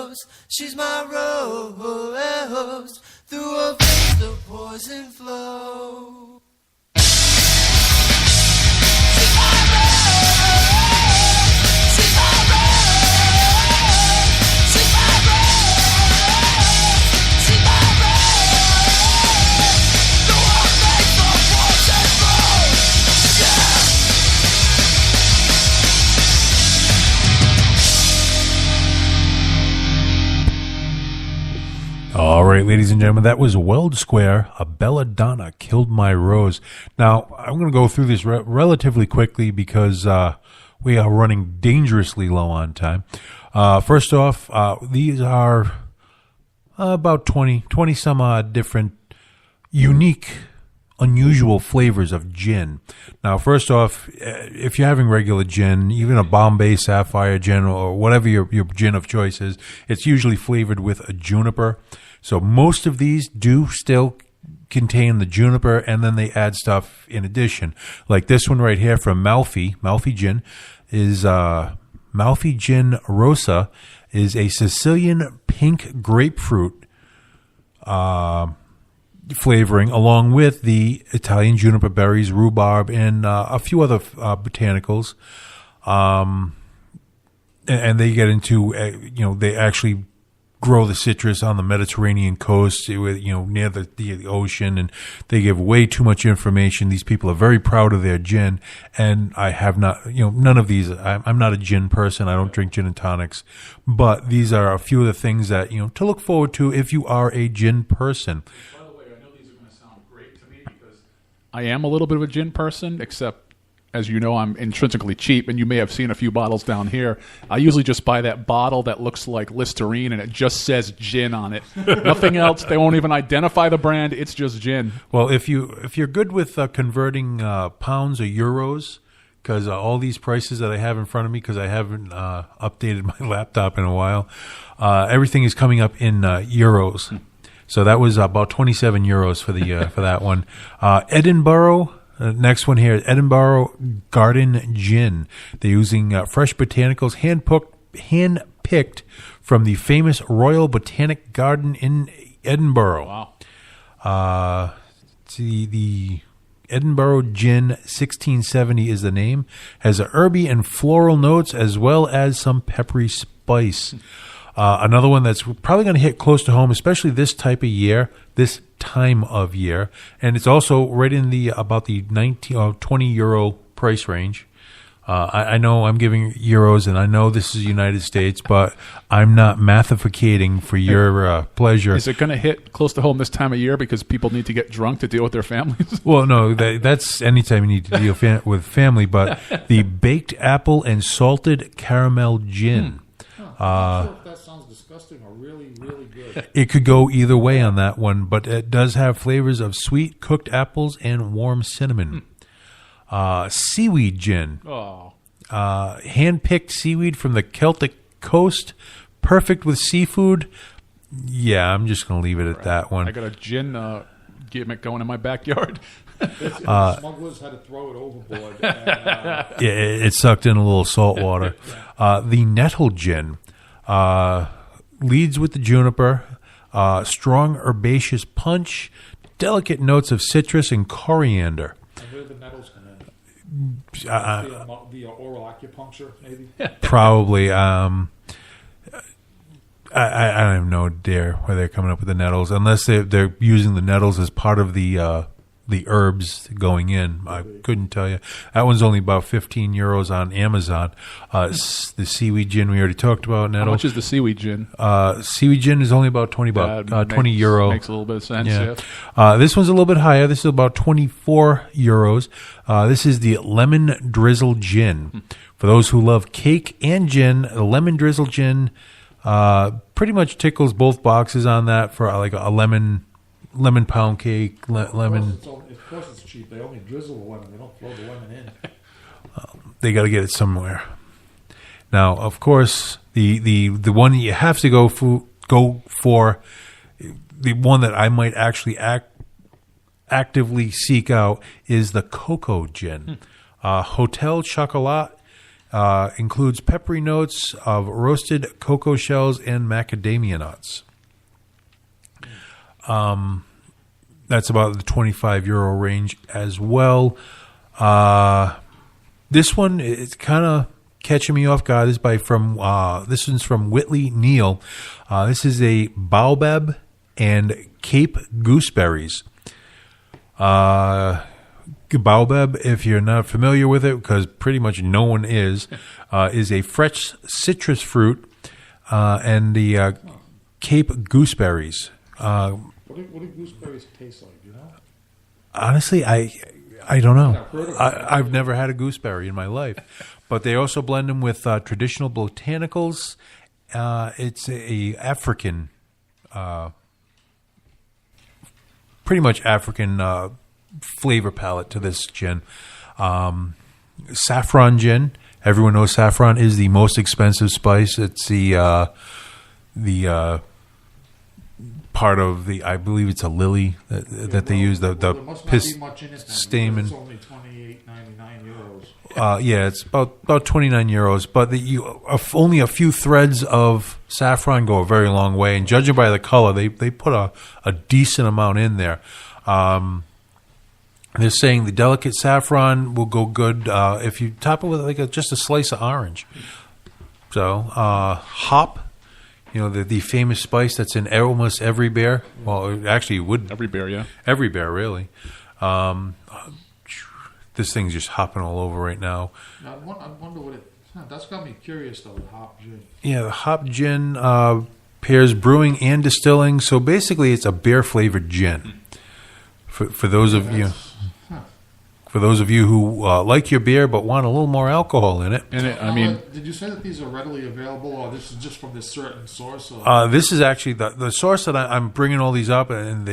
rose. She's my rose. Through her face the poison flows. She's my rose. She's my rose. She's my rose. She's my rose. Through her face the poison flows. Yeah. All right, ladies and gentlemen, that was Weld Square, A Belladonna Killed My Rose. Now, I'm going to go through this relatively quickly because we are running dangerously low on time. First off, these are about 20 some odd different unique, unusual flavors of gin. Now, first off, if you're having regular gin, even a Bombay Sapphire gin or whatever your gin of choice is, it's usually flavored with a juniper. So most of these do still contain the juniper, and then they add stuff in addition. Like this one right here from Malfi Gin is Malfi Gin Rosa is a Sicilian pink grapefruit flavoring, along with the Italian juniper berries, rhubarb, and a few other botanicals. And they get into, they actually grow the citrus on the Mediterranean coast, near the ocean, and they give way too much information. These people are very proud of their gin, and I have not, none of these. I'm not a gin person. I don't drink gin and tonics, but these are a few of the things that to look forward to if you are a gin person. By the way, I know these are going to sound great to me because I am a little bit of a gin person, except, as you know, I'm intrinsically cheap, and you may have seen a few bottles down here. I usually just buy that bottle that looks like Listerine, and it just says gin on it. Nothing else. They won't even identify the brand. It's just gin. Well, if you're good with converting pounds or euros, because all these prices that I have in front of me, because I haven't updated my laptop in a while, everything is coming up in euros. So that was about 27 euros for the for that one. Edinburgh. Next one here, Edinburgh Garden Gin. They're using fresh botanicals hand-picked from the famous Royal Botanic Garden in Edinburgh. Wow. The Edinburgh Gin 1670 is the name. Has a herby and floral notes as well as some peppery spice. Another one that's probably going to hit close to home, especially this time of year, and it's also right in the about the 20 euro price range. I know I'm giving euros, and I know this is the United States, but I'm not mathificating for your pleasure. Is it going to hit close to home this time of year because people need to get drunk to deal with their families? Well, no, that's anytime you need to deal with family, but the baked apple and salted caramel gin. I'm not sure if that sounds disgusting or really, really good. It could go either way on that one, but it does have flavors of sweet cooked apples and warm cinnamon. Seaweed gin. Oh. Hand-picked seaweed from the Celtic coast. Perfect with seafood. Yeah, I'm just going to leave it at that one. I got a gin gimmick going in my backyard. Smugglers had to throw it overboard. And, Yeah, it sucked in a little salt water. The nettle gin leads with the juniper, strong herbaceous punch, delicate notes of citrus and coriander. and where the nettles come in. Via oral acupuncture, maybe? Probably. I have no idea where they're coming up with the nettles, unless they're using the nettles as part of the herbs going in. I couldn't tell you. That one's only about 15 euros on Amazon. The seaweed gin we already talked about. How much is the seaweed gin? Seaweed gin is only about 20 bucks, 20 euro. Makes a little bit of sense. Yeah. Yeah. This one's a little bit higher. This is about 24 euros. This is the lemon drizzle gin. For those who love cake and gin, the lemon drizzle gin pretty much tickles both boxes on that for like a lemon pound cake, lemon. Of course it's cheap. They only drizzle the lemon. They don't throw the lemon in. They got to get it somewhere. Now, of course, the one that you have to go for, the one that I might actually actively seek out is the cocoa gin. Hotel Chocolat Includes peppery notes of roasted cocoa shells and macadamia nuts. That's about the €25 range as well. This one is kind of catching me off guard. This one's from Whitley Neal. This is a baobab and Cape gooseberries. Baobab, if you're not familiar with it, because pretty much no one is a fresh citrus fruit, and the Cape gooseberries. What do gooseberries taste like? You know? Honestly, I don't know. I've never had a gooseberry in my life, but they also blend them with traditional botanicals. It's a African, pretty much African flavor palette to this gin. Saffron gin. Everyone knows saffron is the most expensive spice. It's the part of the, I believe it's a lily that they use, the piss stamen. It's only €28.99. Yeah, it's about €29, but only a few threads of saffron go a very long way, and judging by the color, they put a decent amount in there. They're saying the delicate saffron will go good if you top it with just a slice of orange. So hop, the famous spice that's in almost every beer. Well, actually, it would Every beer, yeah. every beer really. This thing's just hopping all over right now. I wonder what it. That's got me curious though. With hop gin. Yeah, the hop gin pairs brewing and distilling. So basically, it's a beer flavored gin. For those of you. For those of you who like your beer but want a little more alcohol in it. And Did you say that these are readily available, or this is just from this certain source? Or? This is actually the source that I'm bringing all these up, and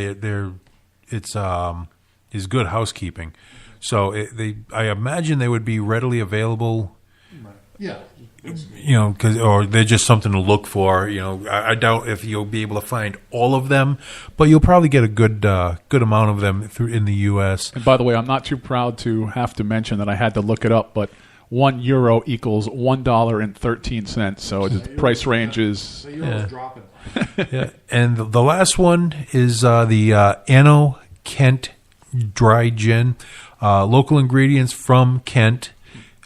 it's good housekeeping. So I imagine they would be readily available. Right. Yeah. Or they're just something to look for. I doubt if you'll be able to find all of them, but you'll probably get a good amount of them in the U.S. And by the way, I'm not too proud to have to mention that I had to look it up, but €1 equals $1.13. So the price range is. The euro's dropping. Yeah. And the last one is the Anno Kent Dry Gin. Local ingredients from Kent,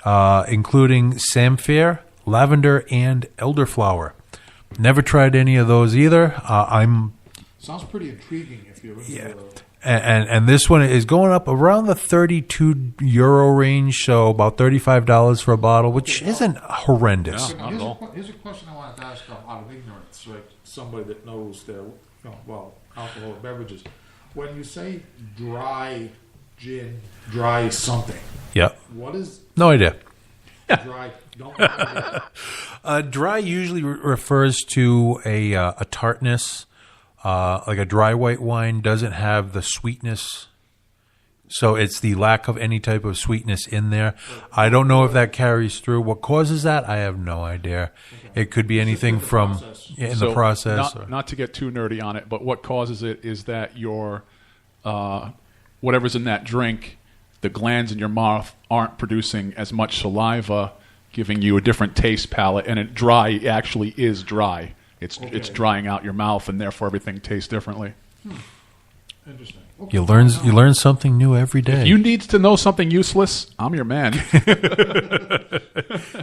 including samphire, lavender, and elderflower. Never tried any of those either. Sounds pretty intriguing if you're into and this one is going up around the €32 range, so about $35 for a bottle, which isn't horrendous. No, not at all. Here's a question I wanted to ask out of ignorance, right? Somebody that knows their alcoholic beverages. When you say dry gin, dry something. Yep. What is no idea. dry? Don't. Dry usually refers to a tartness. Like a dry white wine doesn't have the sweetness, so it's the lack of any type of sweetness in there. I don't know if that carries through. What causes that? I have no idea. It could be anything from the process. Not to get too nerdy on it, but what causes it is that your whatever's in that drink, the glands in your mouth aren't producing as much saliva, giving you a different taste palette, and dry actually is dry. It's drying out your mouth, and therefore everything tastes differently. Interesting. You learn something new every day. If you need to know something useless, I'm your man.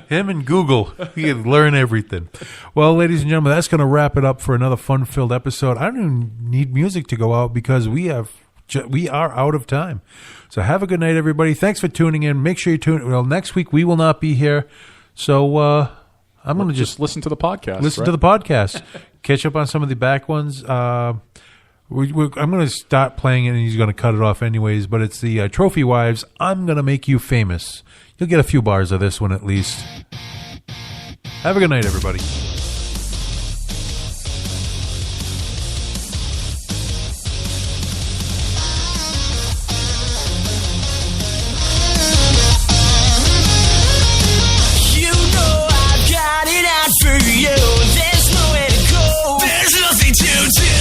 Him and Google, you can learn everything. Well, ladies and gentlemen, that's going to wrap it up for another fun-filled episode. I don't even need music to go out because we are out of time. So have a good night, everybody. Thanks for tuning in. Make sure you tune in. Well, next week we will not be here, so I'm going to just listen to the podcast. Listen to the podcast. Catch up on some of the back ones. I'm going to start playing it, and he's going to cut it off anyways, but it's the Trophy Wives, I'm Going to Make You Famous. You'll get a few bars of this one at least. Have a good night, everybody.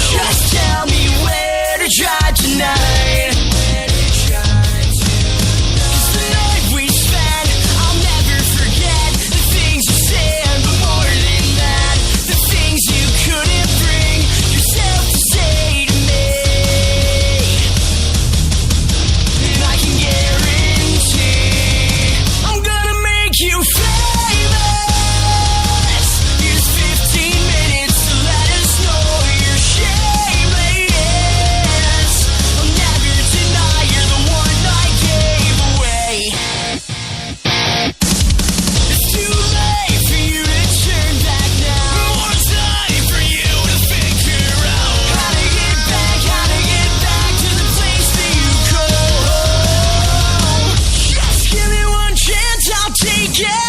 Just tell me where to try tonight. 'Cause the night we spent, I'll never forget. Yeah.